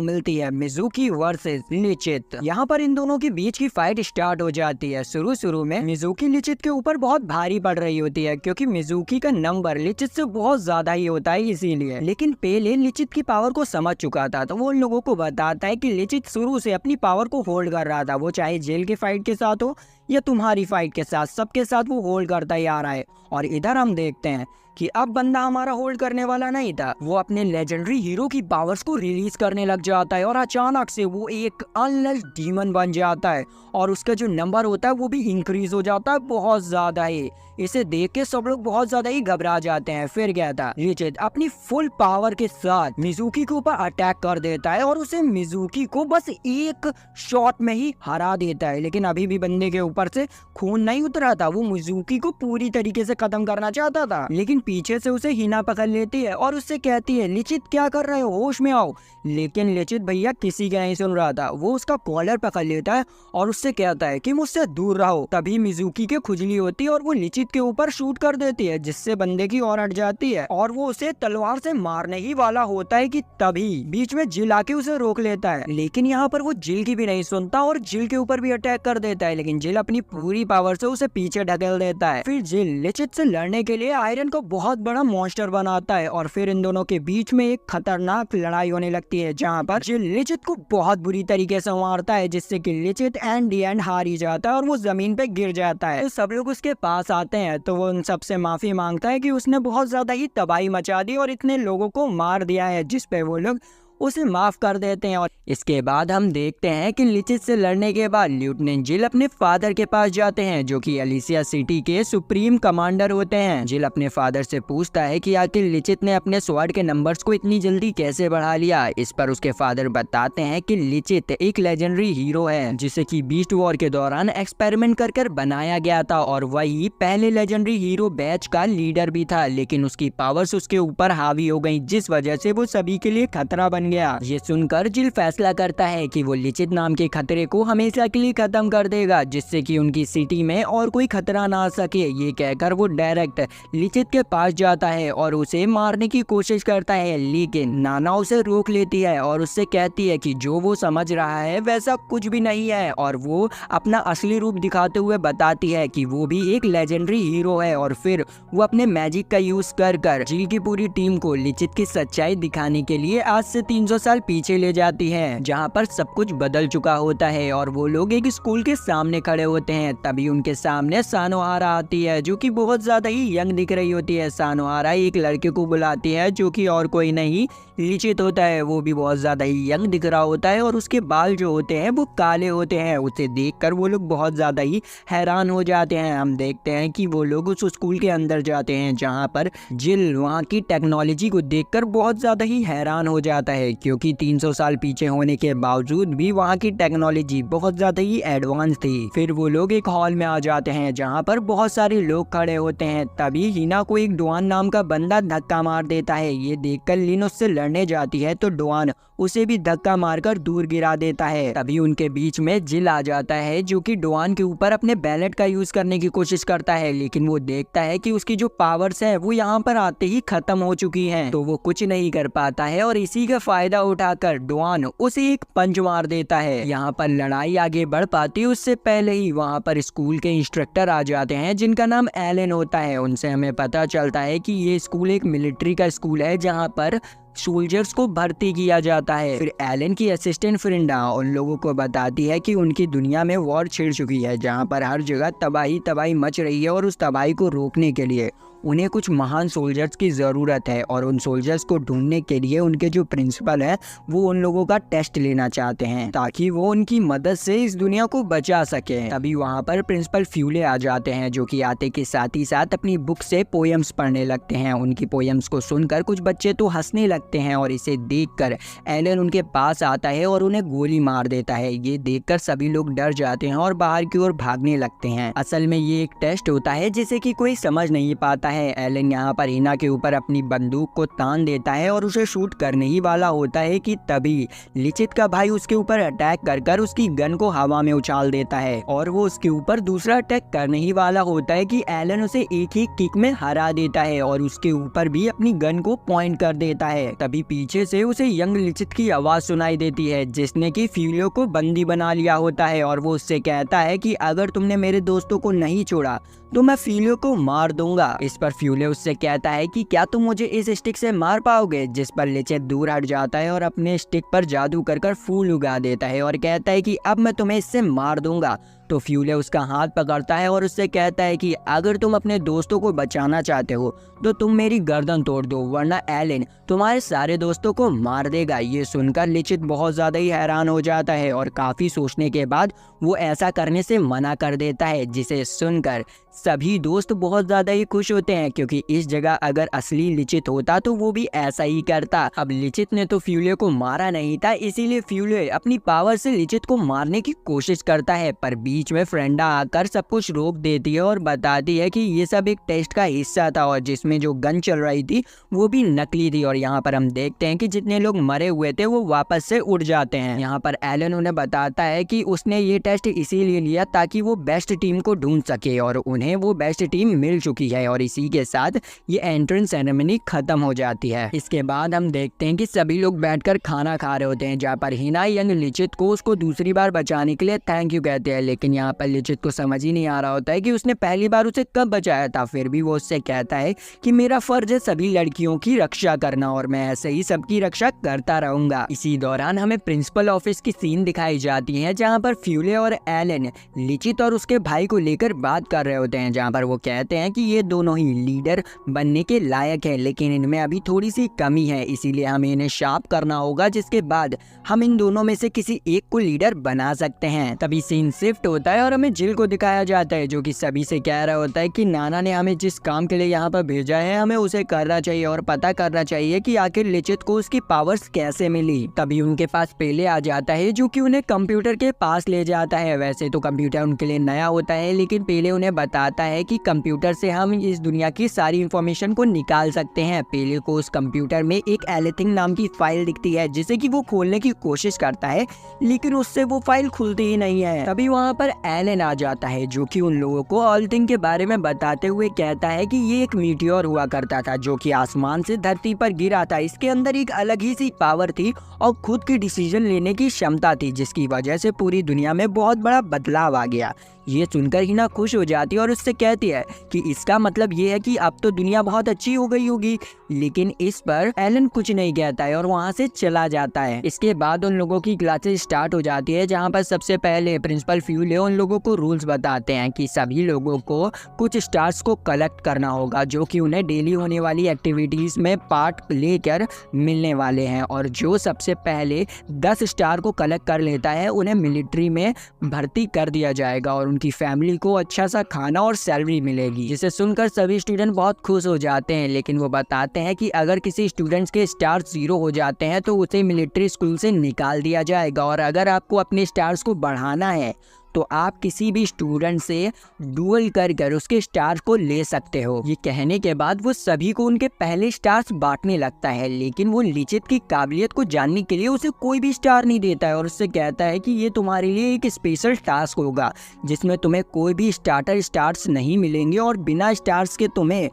मिलती है मिजुकी वर्सेस लिचित। यहाँ पर इन दोनों के बीच की फाइट स्टार्ट हो जाती है। शुरू में मिजुकी लिचित के ऊपर बहुत भारी पड़ रही होती है, क्योंकि मिजुकी का नंबर लिचित से बहुत ज्यादा ही होता है इसीलिए। लेकिन पेले लिचित की पावर को समझ चुका था, तो वो उन लोगों को बताता है कि लिचित शुरू से अपनी पावर को होल्ड कर रहा था, वो चाहे जेल के फाइट के साथ हो या तुम्हारी फाइट के साथ, सबके साथ वो होल्ड करता ही आ रहा है। और इधर हम देखते हैं कि अब बंदा हमारा होल्ड करने वाला नहीं था, वो अपने लेजेंडरी हीरो की पावर्स को रिलीज करने लग जाता है और अचानक से वो एक अनलेस डीमन बन जाता है और उसका जो नंबर होता है वो भी इंक्रीज हो जाता है बहुत ज्यादा ही। इसे देख के सब लोग बहुत ज्यादा ही घबरा जाते हैं। फिर क्या था, लिचित अपनी फुल पावर के साथ मिजुकी के ऊपर अटैक कर देता है और उसे मिजुकी को बस एक शॉट में ही हरा देता है। लेकिन अभी भी बंदे के ऊपर से खून नहीं उतरा था, वो मिजुकी को पूरी तरीके से खत्म करना चाहता था। लेकिन पीछे से उसे हिना पकड़ लेती है और उससे कहती है, लिचित क्या कर रहे हो, होश में आओ। लेकिन लिचित भैया किसी का नहीं सुन रहा था, वो उसका कॉलर पकड़ लेता है और उससे कहता है कि मुझसे दूर रहो। तभी मिजुकी के खुजली होती है और वो लिचित के ऊपर शूट कर देती है, जिससे बंदे की और हट जाती है और वो उसे तलवार से मारने ही वाला होता है कि तभी बीच में जिल आके उसे रोक लेता है। लेकिन यहाँ पर वो जिल की भी नहीं सुनता और जिल के ऊपर भी अटैक कर देता है, लेकिन जिल अपनी पूरी पावर से उसे पीछे ढकेल देता है। फिर जिल लिचित से लड़ने के लिए आयरन को बहुत बड़ा मॉन्स्टर बनाता है और फिर इन दोनों के बीच में एक खतरनाक लड़ाई होने लगती है, जहाँ पर जिल लिचित को बहुत बुरी तरीके से मारता है, जिससे कि लिचित एंड दी एंड हार ही जाता है और वो जमीन पे गिर जाता है। तो सब लोग उसके पास आते हैं, तो वो उन सबसे माफी मांगता है कि उसने बहुत ज्यादा ही तबाही मचा दी और इतने लोगों को मार दिया है, जिस पे वो लोग उसे माफ कर देते हैं। और इसके बाद हम देखते हैं कि लिचित से लड़ने के बाद लेफ्टिनेंट जिल अपने फादर के पास जाते हैं, जो कि एलिसिया सिटी के सुप्रीम कमांडर होते हैं। जिल अपने फादर से पूछता है कि आखिर लिचित ने अपने स्वॉर्ड के नंबर्स को इतनी जल्दी कैसे बढ़ा लिया। इस पर उसके फादर बताते हैं कि लिचित एक लेजेंडरी हीरो है, जिसे कि बीस्ट वॉर के दौरान एक्सपेरिमेंट कर बनाया गया था और वही पहले लेजेंडरी हीरो बैच का लीडर भी था। लेकिन उसकी पावर्स उसके ऊपर हावी हो गई, जिस वजह से वो सभी के लिए खतरा बन गया। ये सुनकर जिल फैसला करता है कि वो लिचित नाम के खतरे को हमेशा के लिए खत्म कर देगा, जिससे कि उनकी सिटी में और कोई खतरा ना आ सके। ये कहकर वो डायरेक्ट लिचित के पास जाता है और उसे मारने की कोशिश करता है, लेकिन नाना उसे रोक लेती है और उससे कहती है कि जो वो समझ रहा है वैसा कुछ भी नहीं है। और वो अपना असली रूप दिखाते हुए बताती है कि वो भी एक लेजेंडरी हीरो है। और फिर वो अपने मैजिक का यूज कर जिल की पूरी टीम को लिचित की सच्चाई दिखाने के लिए आज से 300 साल पीछे ले जाती है, जहाँ पर सब कुछ बदल चुका होता है और वो लोग एक स्कूल के सामने खड़े होते हैं। तभी उनके सामने सानोहारा आती है, जो कि बहुत ज्यादा ही यंग दिख रही होती है। सानोहारा एक लड़के को बुलाती है, जो कि और कोई नहीं लिचित होता है। वो भी बहुत ज्यादा ही यंग दिख रहा होता है और उसके बाल जो होते हैं वो काले होते हैं। उसे देखकर वो लोग बहुत ज्यादा ही हैरान हो जाते हैं। हम देखते हैं कि वो लोग उस स्कूल के अंदर जाते हैं, जहाँ पर जिल वहाँ की टेक्नोलॉजी को देखकर बहुत ज्यादा ही हैरान हो जाता है, क्योंकि 300 साल पीछे होने के बावजूद भी वहाँ की टेक्नोलॉजी बहुत ज्यादा ही एडवांस थी। फिर वो लोग एक हॉल में आ जाते हैं, जहाँ पर बहुत सारे लोग खड़े होते हैं। तभी हिना को एक डुआन नाम का बंदा धक्का मार देता है। ये देखकर लिन उससे लड़ने जाती है, तो डुआन उसे भी धक्का मारकर दूर गिरा देता है। तभी उनके बीच में जिल आ जाता है, जो कि डुआन के ऊपर अपने बैलेट का यूज करने की कोशिश करता है, लेकिन वो देखता है कि उसकी जो पावर्स है वो यहाँ पर आते ही खत्म हो चुकी हैं, तो वो कुछ नहीं कर पाता है और इसी का फायदा उठाकर डुआन उसे एक पंच मार देता है। यहाँ पर लड़ाई आगे बढ़ पाती उससे पहले ही वहाँ पर स्कूल के इंस्ट्रक्टर आ जाते हैं, जिनका नाम एलन होता है। उनसे हमें पता चलता है कि ये स्कूल एक मिलिट्री का स्कूल है, जहाँ पर सोल्जर्स को भर्ती किया जाता है। फिर एलन की असिस्टेंट फ्रेंडा उन लोगों को बताती है कि उनकी दुनिया में वॉर छिड़ चुकी है, जहाँ पर हर जगह तबाही मच रही है और उस तबाही को रोकने के लिए उन्हें कुछ महान सोल्जर्स की ज़रूरत है। और उन सोल्जर्स को ढूंढने के लिए उनके जो प्रिंसिपल है वो उन लोगों का टेस्ट लेना चाहते हैं ताकि वो उनकी मदद से इस दुनिया को बचा सके। तभी वहाँ पर प्रिंसिपल फ्यूले आ जाते हैं, जो कि आते के साथ ही साथ अपनी बुक से पोएम्स पढ़ने लगते हैं। उनकी पोएम्स को सुनकर कुछ बच्चे तो हंसने लगते हैं और इसे देखकर एलन उनके पास आता है और उन्हें गोली मार देता है। ये देखकर सभी लोग डर जाते हैं और बाहर की ओर भागने लगते हैं। असल में ये एक टेस्ट होता है जिसे कि कोई समझ नहीं पाता है। एलन यहाँ पर हिना के ऊपर अपनी बंदूक को तान देता है और उसे शूट करने ही वाला होता है कि तभी लिचित का भाई उसके ऊपर अटैक कर उसकी गन को हवा में उछाल देता है और वो उसके ऊपर दूसरा अटैक करने ही वाला होता है कि एलन उसे एक ही किक में हरा देता है और उसके ऊपर भी अपनी गन को पॉइंट कर देता है। तभी पीछे से उसे यंग लिचित की आवाज सुनाई देती है, जिसने कि फ्यूलियो को बंदी बना लिया होता है और वो उससे कहता है कि अगर तुमने मेरे दोस्तों को नहीं छोड़ा तो मैं फ्यूलियो को मार दूंगा। इस पर फ्यूलियो उससे कहता है कि क्या तुम मुझे इस स्टिक से मार पाओगे, जिस पर लिचित दूर हट जाता है और अपने स्टिक पर जादू कर फूल उगा देता है और कहता है कि अब मैं तुम्हें इससे मार दूंगा। तो फ्यूलियो उसका हाथ पकड़ता है और उससे कहता है कि अगर तुम अपने दोस्तों को बचाना चाहते हो तो तुम मेरी गर्दन तोड़ दो, वरना एलन तुम्हारे सारे दोस्तों को मार देगा। ये सुनकर लिचित बहुत ज़्यादा ही हैरान हो जाता है और काफ़ी सोचने के बाद वो ऐसा करने से मना कर देता है, जिसे सुनकर सभी दोस्त बहुत ज़्यादा ही खुश होते हैं, क्योंकि इस जगह अगर असली लिचित होता तो वो भी ऐसा ही करता। अब लिचित ने तो फ्यूलियो को मारा नहीं था, इसीलिए फ्यूलियो अपनी पावर से लिचित को मारने की कोशिश करता है, पर बीच में फ्रेंडा आकर सब कुछ रोक देती है और बताती है कि ये सब एक टेस्ट का हिस्सा था और जिसमें जो गन चल रही थी वो भी नकली थी। और यहाँ पर हम देखते हैं कि जितने लोग मरे हुए थे वो वापस से उड़ जाते हैं। यहाँ पर एलन उन्हें बताता है कि उसने ये टेस्ट इसीलिए लिया ताकि वो बेस्ट टीम को ढूंढ सके और उन्हें वो बेस्ट टीम मिल चुकी है। और इसी के साथ ये एंट्रेंस सेरेमनी खत्म हो जाती है। इसके बाद हम देखते हैं कि सभी लोग बैठकर खाना खा रहे होते हैं, जहाँ पर हिना यंग लिचित को उसको दूसरी बार बचाने के लिए थैंक यू कहते हैं, लेकिन यहाँ पर लिचित को समझ ही नहीं आ रहा होता है कि उसने पहली बार उसे कब बचाया था। फिर भी वो उससे कहता है कि मेरा फर्ज है सभी लड़कियों की रक्षा करना और मैं ऐसे ही सबकी रक्षा करता रहूंगा। इसी दौरान हमें प्रिंसिपल ऑफिस की सीन दिखाई जाती है, जहाँ पर फ्यूले और एलन लिचित और उसके भाई को लेकर बात कर रहे होते हैं, जहाँ पर वो कहते हैं कि ये दोनों ही लीडर बनने के लायक है, लेकिन इनमें अभी थोड़ी सी कमी है, इसीलिए हमें इन्हें शार्प करना होगा, जिसके बाद हम इन दोनों में से किसी एक को लीडर बना सकते हैं। तभी सीन शिफ्ट होता है और हमें जिल को दिखाया जाता है, जो कि सभी से कह रहा होता है कि नाना ने हमें जिस काम के लिए यहाँ पर भेजा है हमें उसे करना चाहिए और पता करना चाहिए कि आखिर लिचित को उसकी पावर्स कैसे मिली। तभी उनके पास पेले आ जाता है, जो कि उन्हें कंप्यूटर के पास ले जाता है। वैसे तो कंप्यूटर उनके लिए नया होता है, लेकिन पेले उन्हें बताता है कि कंप्यूटर से हम इस दुनिया की सारी इंफॉर्मेशन को निकाल सकते हैं। पेले को उस कंप्यूटर में एक एनीथिंग नाम की फाइल दिखती है, जिसे कि वो खोलने की कोशिश करता है, लेकिन उससे वो फाइल खुलती ही नहीं है। तभी वहाँ पर एलन आ जाता है, जो कि उन लोगों को ऑल थिंग के बारे में बताते हुए कहता है कि ये एक मीटियोर हुआ करता था, जो कि आसमान से धरती पर गिरा था। इसके अंदर एक अलग ही सी पावर थी और खुद की डिसीजन लेने की क्षमता थी, जिसकी वजह से पूरी दुनिया में बहुत बड़ा बदलाव आ गया। ये सुनकर हिना खुश हो जाती है और उससे कहती है कि इसका मतलब ये है कि अब तो दुनिया बहुत अच्छी हो गई होगी, लेकिन इस पर एलन कुछ नहीं कहता है और वहाँ से चला जाता है। इसके बाद उन लोगों की क्लासेस स्टार्ट हो जाती है, जहाँ पर सबसे पहले प्रिंसिपल फ्यूले उन लोगों को रूल्स बताते हैं कि सभी लोगों को कुछ स्टार्स को कलेक्ट करना होगा, जो कि उन्हें डेली होने वाली एक्टिविटीज में पार्ट लेकर मिलने वाले हैं, और जो सबसे पहले 10 स्टार को कलेक्ट कर लेता है उन्हें मिलिट्री में भर्ती कर दिया जाएगा और उनकी फैमिली को अच्छा सा खाना और सैलरी मिलेगी। जिसे सुनकर सभी स्टूडेंट बहुत खुश हो जाते हैं, लेकिन वो बताते हैं कि अगर किसी स्टूडेंट्स के स्टार 0 हो जाते हैं तो उसे मिलिट्री स्कूल से निकाल दिया जाएगा, और अगर आपको अपने स्टार्स को बढ़ाना है तो आप किसी भी स्टूडेंट से डुअल कर उसके स्टार्स को ले सकते हो। ये कहने के बाद वो सभी को उनके पहले स्टार्स बांटने लगता है, लेकिन वो लिचित की काबिलियत को जानने के लिए उसे कोई भी स्टार नहीं देता है और उससे कहता है कि ये तुम्हारे लिए एक स्पेशल टास्क होगा, जिसमें तुम्हें कोई भी स्टार्टर स्टार्स नहीं मिलेंगे और बिना स्टार्स के तुम्हें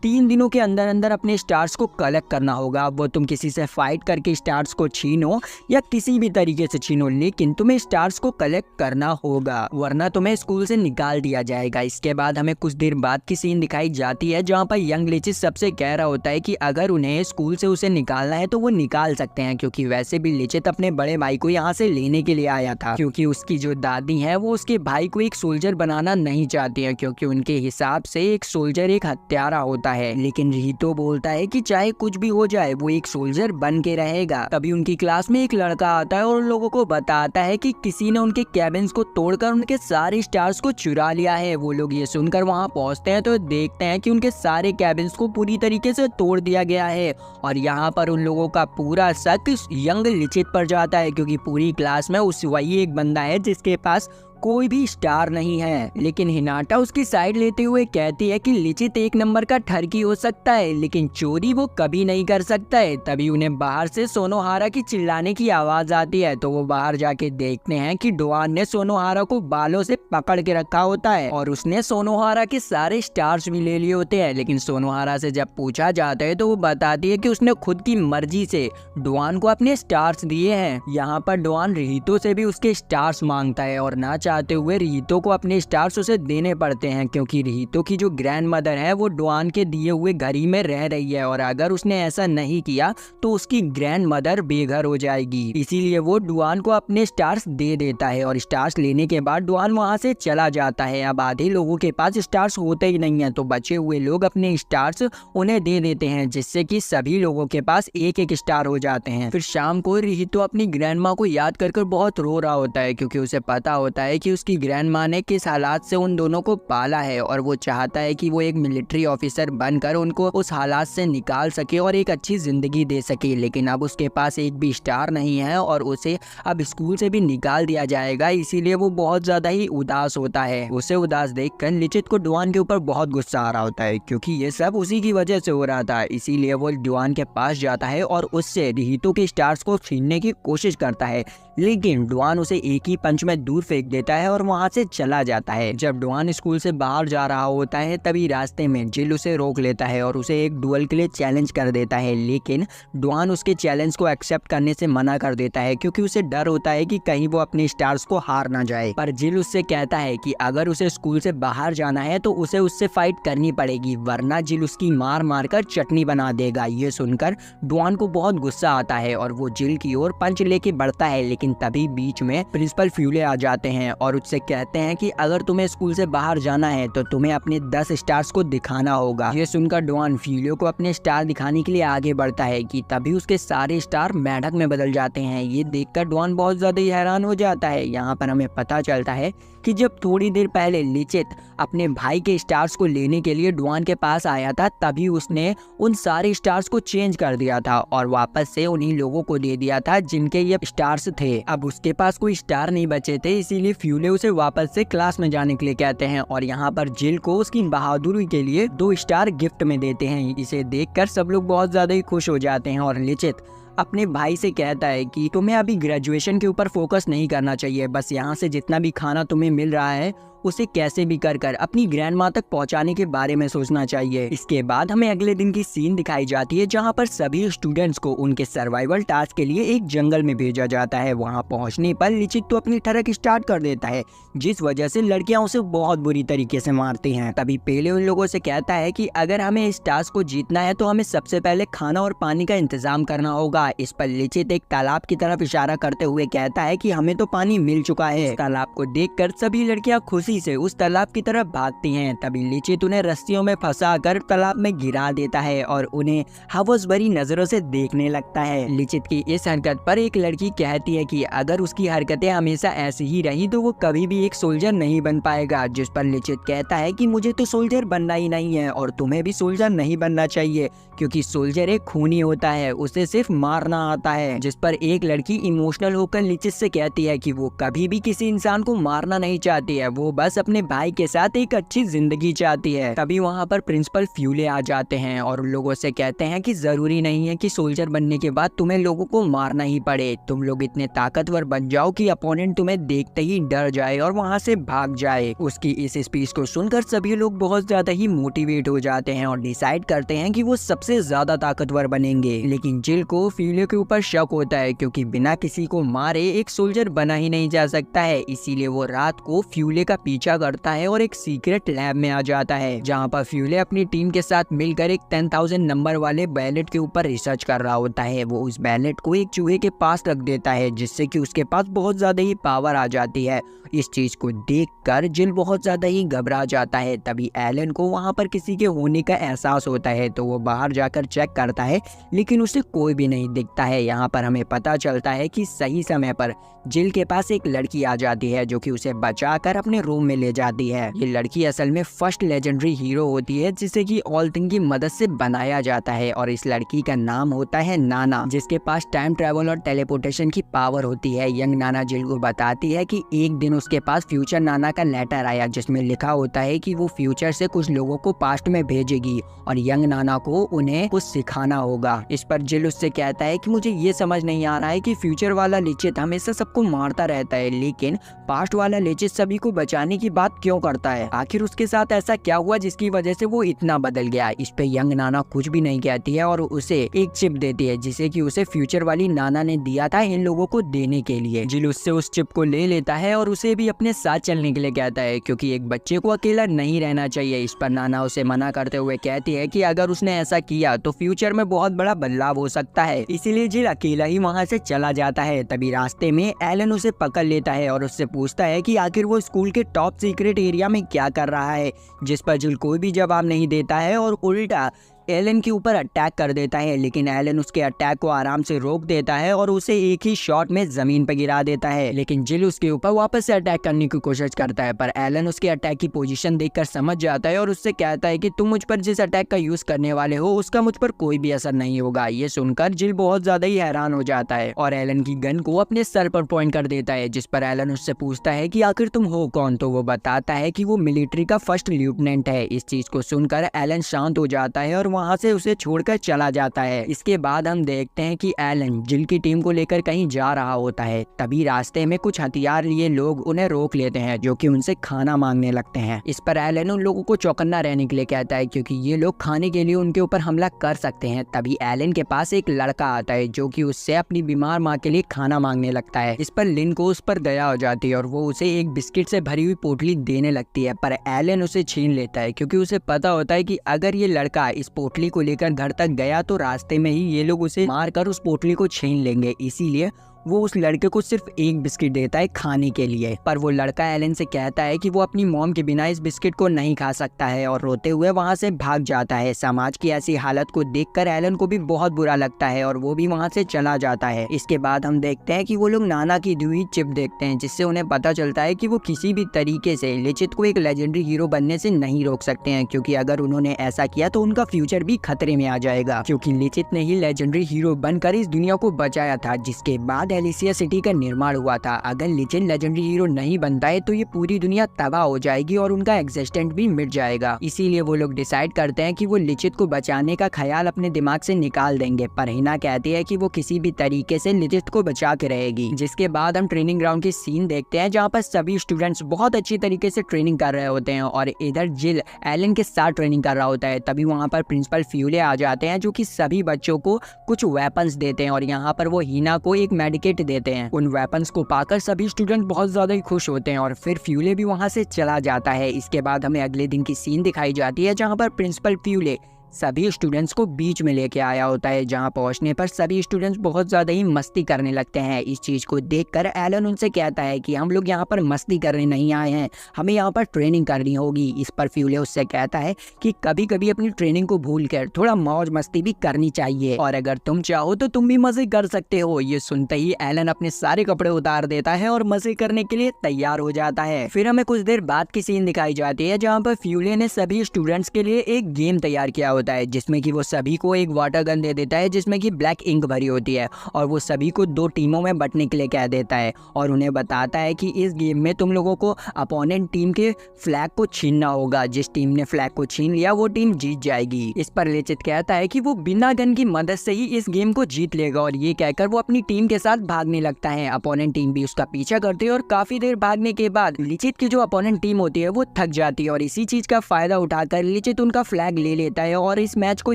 3 दिनों के अंदर अंदर अपने स्टार्स को कलेक्ट करना होगा। वो तुम किसी से फाइट करके स्टार्स को छीनो या किसी भी तरीके से छीनो, लेकिन तुम्हें स्टार्स को कलेक्ट करना होगा, वरना तुम्हें स्कूल से निकाल दिया जाएगा। इसके बाद हमें कुछ देर बाद की सीन दिखाई जाती है जहाँ पर यंग लिचित सबसे कह रहा होता है कि अगर उन्हें स्कूल से उसे निकालना है तो वो निकाल सकते हैं, क्योंकि वैसे भी लिचित अपने बड़े भाई को यहाँ से लेने के लिए आया था, क्योंकि उसकी जो दादी है वो उसके भाई को एक सोल्जर बनाना नहीं चाहती है, क्योंकि उनके हिसाब से एक सोल्जर एक हत्यारा होता है। लेकिन रिहितो बोलता है कि चाहे कुछ भी हो जाए वो एक सोल्जर बन के रहेगा। तभी उनकी क्लास में एक लड़का आता है और उन लोगों को बताता है कि किसी ने उनके कैबिन्स को तोड़कर उनके सारे स्टार्स को चुरा लिया है। वो लोग ये सुनकर वहाँ पहुँचते हैं तो देखते हैं कि उनके सारे कैबिन्स को पूरी तरीके से तोड़ दिया गया है, और यहाँ पर उन लोगों का पूरा शक यंग लिचित पर जाता है, क्योंकि पूरी क्लास में उस वही एक बंदा है जिसके पास कोई भी स्टार नहीं है। लेकिन हिनाटा उसकी साइड लेते हुए कहती है कि लिचित एक नंबर का ठरकी हो सकता है, लेकिन चोरी वो कभी नहीं कर सकता है। तभी उन्हें बाहर से सोनोहारा की चिल्लाने की आवाज आती है, तो वो बाहर जाके देखते हैं कि डोआन ने सोनोहारा को बालों से पकड़ के रखा होता है और उसने सोनोहारा के सारे स्टार्स भी ले लिए होते हैं। लेकिन सोनोहारा से जब पूछा जाता है तो वो बताती है कि उसने खुद की मर्जी से डोआन को अपने स्टार्स दिए हैं। यहाँ पर डोआन रिहितो से भी उसके स्टार्स मांगता है और ना चाहते हुए रिहितो को अपने स्टार्स उसे देने पड़ते हैं, क्योंकि रिहितो की जो ग्रैंड मदर है वो डोआन के दिए हुए घर ही में रह रही है, और अगर उसने ऐसा नहीं किया तो उसकी ग्रैंड मदर बेघर हो जाएगी। इसीलिए वो डोआन को अपने स्टार्स दे देता है, और स्टार्स लेने के बाद डोआन वहां से चला जाता है। अब आधे लोगों के पास स्टार्स होते ही नहीं है, तो बचे हुए लोग अपने स्टार्स उन्हें दे देते हैं, जिससे कि सभी लोगों के पास एक एक स्टार हो जाते हैं। फिर शाम को रिहितो अपनी ग्रैंड माँ को याद कर बहुत रो रहा होता है, क्योंकि उसे पता होता है कि उसकी ग्रैंड माँ ने किस हालात से उन दोनों को पाला है, और वो चाहता है कि वो एक मिलिट्री ऑफिसर बनकर उनको उस हालात से निकाल सके और एक अच्छी जिंदगी दे सके। लेकिन अब उसके पास एक भी स्टार नहीं है और उसे अब स्कूल से भी निकाल दिया जाएगा, इसीलिए वो बहुत ज्यादा ही उदास होता है। उसे उदास देखकर लिचित को डोआन के ऊपर बहुत गुस्सा आ रहा होता है, क्योंकि ये सब उसी की वजह से हो रहा था। इसीलिए वो डोआन के पास जाता है और उससे रिहितो के स्टार्स को छीनने की कोशिश करता है, लेकिन डोआन उसे एक ही पंच में दूर फेंक देता है और वहां से चला जाता है। जब डोआन स्कूल से बाहर जा रहा होता है तभी रास्ते में जिल उसे रोक लेता है और उसे एक डुएल के लिए चैलेंज कर देता है, लेकिन डोआन उसके चैलेंज को एक्सेप्ट करने से मना कर देता है, क्योंकि उसे डर होता है कि कहीं वो अपने स्टार्स को हार ना जाए। पर जिल उससे कहता है कि अगर उसे स्कूल से बाहर जाना है तो उसे उससे फाइट करनी पड़ेगी, वरना जिल उसकी मार मार कर चटनी बना देगा। ये सुनकर डोआन को बहुत गुस्सा आता है और वो जिल की ओर पंच लेके बढ़ता है, लेकिन तभी बीच में प्रिंसिपल फ्यूले आ जाते हैं और उससे कहते हैं कि अगर तुम्हें स्कूल से बाहर जाना है तो तुम्हें अपने 10 स्टार्स को दिखाना होगा। ये सुनकर डोआन फ्यूले को अपने स्टार दिखाने के लिए आगे बढ़ता है कि तभी उसके सारे स्टार मेंढक में बदल जाते हैं। ये देखकर डोआन बहुत ज्यादा ही हैरान हो जाता है। यहाँ पर हमें पता चलता है कि जब थोड़ी देर पहले लिचित अपने भाई के स्टार्स को लेने के लिए डोआन के पास आया था, तभी उसने उन सारे स्टार्स को चेंज कर दिया था और वापस से उन्हीं लोगों को दे दिया था जिनके ये स्टार्स थे। अब उसके पास कोई स्टार नहीं बचे थे, इसीलिए फ्यूले उसे वापस से क्लास में जाने के लिए कहते हैं और यहाँ पर जिल को उसकी बहादुरी के लिए 2 स्टार गिफ्ट में देते हैं। इसे देखकर सब लोग बहुत ज्यादा ही खुश हो जाते हैं और लिचित अपने भाई से कहता है कि तुम्हें अभी ग्रेजुएशन के ऊपर फोकस नहीं करना चाहिए, बस यहाँ से जितना भी खाना तुम्हें मिल रहा है उसे कैसे भी कर अपनी ग्रैंड माँ तक पहुँचाने के बारे में सोचना चाहिए। इसके बाद हमें अगले दिन की सीन दिखाई जाती है जहाँ पर सभी स्टूडेंट्स को उनके सर्वाइवल टास्क के लिए एक जंगल में भेजा जाता है। वहाँ पहुँचने पर लिचित तो अपनी ठरक स्टार्ट कर देता है, जिस वजह से लड़कियां उसे बहुत बुरी तरीके से मारती हैं। तभी पेले उन लोगों से कहता है कि अगर हमें इस टास्क को जीतना है तो हमें सबसे पहले खाना और पानी का इंतजाम करना होगा। इस पर लिचित एक तालाब की तरफ इशारा करते हुए कहता है कि हमें तो पानी मिल चुका है। तालाब को देखकर सभी लड़कियां खुशी से उस तालाब की तरफ भागती हैं। तभी लिचित उन्हें रस्सियों में फंसाकर तालाब में गिरा देता है और उन्हें हवस भरी नजरों से देखने लगता है। लिचित की इस हरकत पर एक लड़की कहती है कि अगर उसकी हरकतें हमेशा ऐसी ही रही तो वो कभी भी एक सोल्जर नहीं बन पाएगा। जिस पर लिचित कहता है कि मुझे तो सोल्जर बनना ही नहीं है और तुम्हें भी सोल्जर नहीं बनना चाहिए, क्योंकि सोल्जर एक खूनी होता है, उसे सिर्फ मारना आता है। जिस पर एक लड़की इमोशनल होकर लिचित से कहती है कि वो कभी भी किसी इंसान को मारना नहीं चाहती है, वो बस अपने भाई के साथ एक अच्छी जिंदगी चाहती है। तभी वहाँ पर प्रिंसिपल फ्यूले आ जाते हैं और उन लोगों से कहते हैं कि जरूरी नहीं है कि सोल्जर बनने के बाद तुम्हें लोगों को मारना ही पड़े, तुम लोग इतने ताकतवर बन जाओ कि अपोनेंट तुम्हें देखते ही डर जाए और वहाँ से भाग जाए। उसकी इस स्पीच को सुनकर सभी लोग बहुत ज्यादा ही मोटिवेट हो जाते हैं और डिसाइड करते हैं कि वो सबसे ज्यादा ताकतवर बनेंगे। लेकिन जिल को फ्यूले के ऊपर शक होता है क्योंकि बिना किसी को मारे एक सोल्जर बना ही नहीं जा सकता है। इसीलिए वो रात को फ्यूले का पीछा करता है और एक सीक्रेट लैब में आ जाता है जहाँ पर फ्यूले अपनी टीम के साथ मिलकर एक 10,000 नंबर वाले बैलेट के ऊपर रिसर्च कर रहा होता है। वो उस बैलेट को एक चूहे के पास रख देता है जिससे कि उसके पास बहुत ज्यादा ही पावर आ जाती है। इस चीज को देखकर जिल बहुत ज्यादा ही घबरा जाता है। तभी एलन को वहाँ पर किसी के होने का एहसास होता है तो वो बाहर जाकर चेक करता है लेकिन उसे कोई भी नहीं दिखता है। यहाँ पर हमें पता चलता है कि सही समय पर जिल के पास एक लड़की आ जाती है जो कि उसे बचाकर अपने रूम में ले जाती है। ये लड़की असल में फर्स्ट लेजेंडरी हीरो होती है जिसे कि ऑल थिंग की मदद से बनाया जाता है और इस लड़की का नाम होता है नाना, जिसके पास टाइम ट्रेवल और टेलीपोर्टेशन की पावर होती है। यंग नाना जिल को बताती है कि एक दिन उसके पास फ्यूचर नाना का लेटर आया जिसमें लिखा होता है कि वो फ्यूचर से कुछ लोगों को पास्ट में भेजेगी और यंग नाना को उन्हें कुछ सिखाना होगा। इस पर जिल उससे कहता है कि मुझे ये समझ नहीं आ रहा है कि फ्यूचर वाला लिचित हमेशा सबको मारता रहता है लेकिन पास्ट वाला लिचित सभी को बचाने की बात क्यों करता है, आखिर उसके साथ ऐसा क्या हुआ जिसकी वजह से वो इतना बदल गया। इस पे यंग नाना कुछ भी नहीं कहती है और उसे एक चिप देती है जिसे कि उसे फ्यूचर वाली नाना ने दिया था इन लोगों को देने के लिए। जिल उससे उस चिप को ले लेता है और उसे भी अपने साथ चलने के लिए कहता है क्योंकि एक बच्चे को अकेला नहीं रहना चाहिए। इस पर नाना उसे मना करते हुए कहती है कि अगर उसने ऐसा किया तो फ्यूचर में बहुत बड़ा बदलाव हो सकता है, इसीलिए जिल अकेला ही वहाँ से चला जाता है। तभी रास्ते में एलन उसे पकड़ लेता है और उससे पूछता है कि आखिर वो स्कूल के टॉप सीक्रेट एरिया में क्या कर रहा है, जिस पर जिल कोई भी जवाब नहीं देता है और उल्टा एलन के ऊपर अटैक कर देता है। लेकिन एलन उसके अटैक को आराम से रोक देता है और उसे एक ही शॉट में जमीन पर गिरा देता है। लेकिन जिल उसके ऊपर वापस से अटैक करने की कोशिश करता है पर एलन उसके अटैक की पोजीशन देखकर समझ जाता है और उससे कहता है कि तुम मुझ पर जिस अटैक का यूज करने वाले हो उसका मुझ पर कोई भी असर नहीं होगा। ये सुनकर जिल बहुत ज्यादा ही हैरान हो जाता है और एलन की गन को अपने सर पर पॉइंट कर देता है, जिस पर एलन उससे पूछता है कि आखिर तुम हो कौन, तो वो बताता है कि वो मिलिट्री का फर्स्ट लेफ्टिनेंट है। इस चीज को सुनकर एलन शांत हो जाता है और वहाँ से उसे छोड़कर चला जाता है। इसके बाद हम देखते हैं कि एलन जिल की टीम को लेकर कहीं जा रहा होता है। तभी रास्ते में कुछ हथियार लिए लोग उन्हें रोक लेते हैं जो कि उनसे खाना मांगने लगते हैं। इस पर एलन उन लोगों को चौकन्ना रहने के लिए कहता है क्योंकि ये लोग खाने के लिए उनके ऊपर हमला कर सकते हैं। तभी एलन के पास एक लड़का आता है जो कि उससे अपनी बीमार माँ के लिए खाना मांगने लगता है। इस पर लिन को उस पर दया हो जाती है और वो उसे एक बिस्किट से भरी हुई पोटली देने लगती है पर एलन उसे छीन लेता है क्योंकि उसे पता होता है कि अगर ये लड़का इस पोटली को लेकर घर तक गया तो रास्ते में ही ये लोग उसे मारकर उस पोटली को छीन लेंगे। इसीलिए वो उस लड़के को सिर्फ एक बिस्किट देता है खाने के लिए। पर वो लड़का एलन से कहता है कि वो अपनी मॉम के बिना इस बिस्किट को नहीं खा सकता है और रोते हुए वहाँ से भाग जाता है। समाज की ऐसी हालत को देखकर एलन को भी बहुत बुरा लगता है और वो भी वहाँ से चला जाता है। इसके बाद हम देखते हैं कि वो लोग नाना की दी हुई चिप देखते हैं जिससे उन्हें पता चलता है कि वो किसी भी तरीके से लिचित को एक लेजेंडरी हीरो बनने से नहीं रोक सकते हैं क्योंकि अगर उन्होंने ऐसा किया तो उनका फ्यूचर भी खतरे में आ जाएगा क्योंकि लिचित ने ही लेजेंडरी हीरो बनकर इस दुनिया को बचाया था जिसके बाद एलिसिया सिटी का निर्माण हुआ था। अगर लिचित लेजेंडरी हीरो नहीं बनता है तो ये पूरी दुनिया तबाह हो जाएगी और उनका एग्जिस्टेंस भी मिट जाएगा। इसीलिए वो लोग डिसाइड करते हैं कि वो लिचित को बचाने का ख्याल अपने दिमाग से निकाल देंगे पर हिना कहती है कि वो किसी भी तरीके से लिचित को बचा के रहेगी। जिसके बाद हम ट्रेनिंग ग्राउंड की सीन देखते हैं जहाँ पर सभी स्टूडेंट्स बहुत अच्छी तरीके से ट्रेनिंग कर रहे होते हैं और इधर जिल एलन के साथ ट्रेनिंग कर रहा होता है। तभी वहाँ पर प्रिंसिपल फ्यूले आ जाते हैं जो कि सभी बच्चों को कुछ वेपन्स देते हैं और यहाँ पर वो हिना को एक मेडिकेट देते हैं। उन वेपन्स को पाकर सभी स्टूडेंट बहुत ज्यादा ही खुश होते हैं और फिर फ्यूले भी वहाँ से चला जाता है। इसके बाद हमें अगले दिन की सीन दिखाई जाती है जहाँ पर प्रिंसिपल फ्यूले सभी स्टूडेंट्स को बीच में लेके आया होता है जहां पहुंचने पर सभी स्टूडेंट्स बहुत ज्यादा ही मस्ती करने लगते हैं। इस चीज को देखकर एलन उनसे कहता है कि हम लोग यहाँ पर मस्ती करने नहीं आए हैं, हमें यहाँ पर ट्रेनिंग करनी होगी। इस पर फ्यूले उससे कहता है कि कभी कभी अपनी ट्रेनिंग को भूलकर थोड़ा मौज मस्ती भी करनी चाहिए और अगर तुम चाहो तो तुम भी मजे कर सकते हो। ये सुनते ही एलन अपने सारे कपड़े उतार देता है और मजे करने के लिए तैयार हो जाता है। फिर हमें कुछ देर बाद की सीन दिखाई जाती है जहाँ पर फ्यूले ने सभी स्टूडेंट्स के लिए एक गेम तैयार किया होता है, जिसमें कि वो सभी को एक वाटर गन दे देता है जिसमें कि ब्लैक इंक भरी होती है, और वो सभी को 2 टीमों में बंटने के लिए कह देता है और उन्हें बताता है कि इस गेम में तुम लोगों को अपोनेंट टीम के फ्लैग को छीनना होगा। जिस टीम ने फ्लैग को छीन लिया वो टीम जीत जाएगी। इस पर लिचित कहता है कि वो बिना गन की मदद से ही इस गेम को जीत लेगा, और ये कहकर वो अपनी टीम के साथ भागने लगता है। अपोनेंट टीम भी उसका पीछा करती है और काफी देर भागने के बाद लिचित की जो अपोनेंट टीम होती है वो थक जाती है, और इसी चीज का फायदा उठाकर लिचित उनका फ्लैग ले लेता है और इस मैच को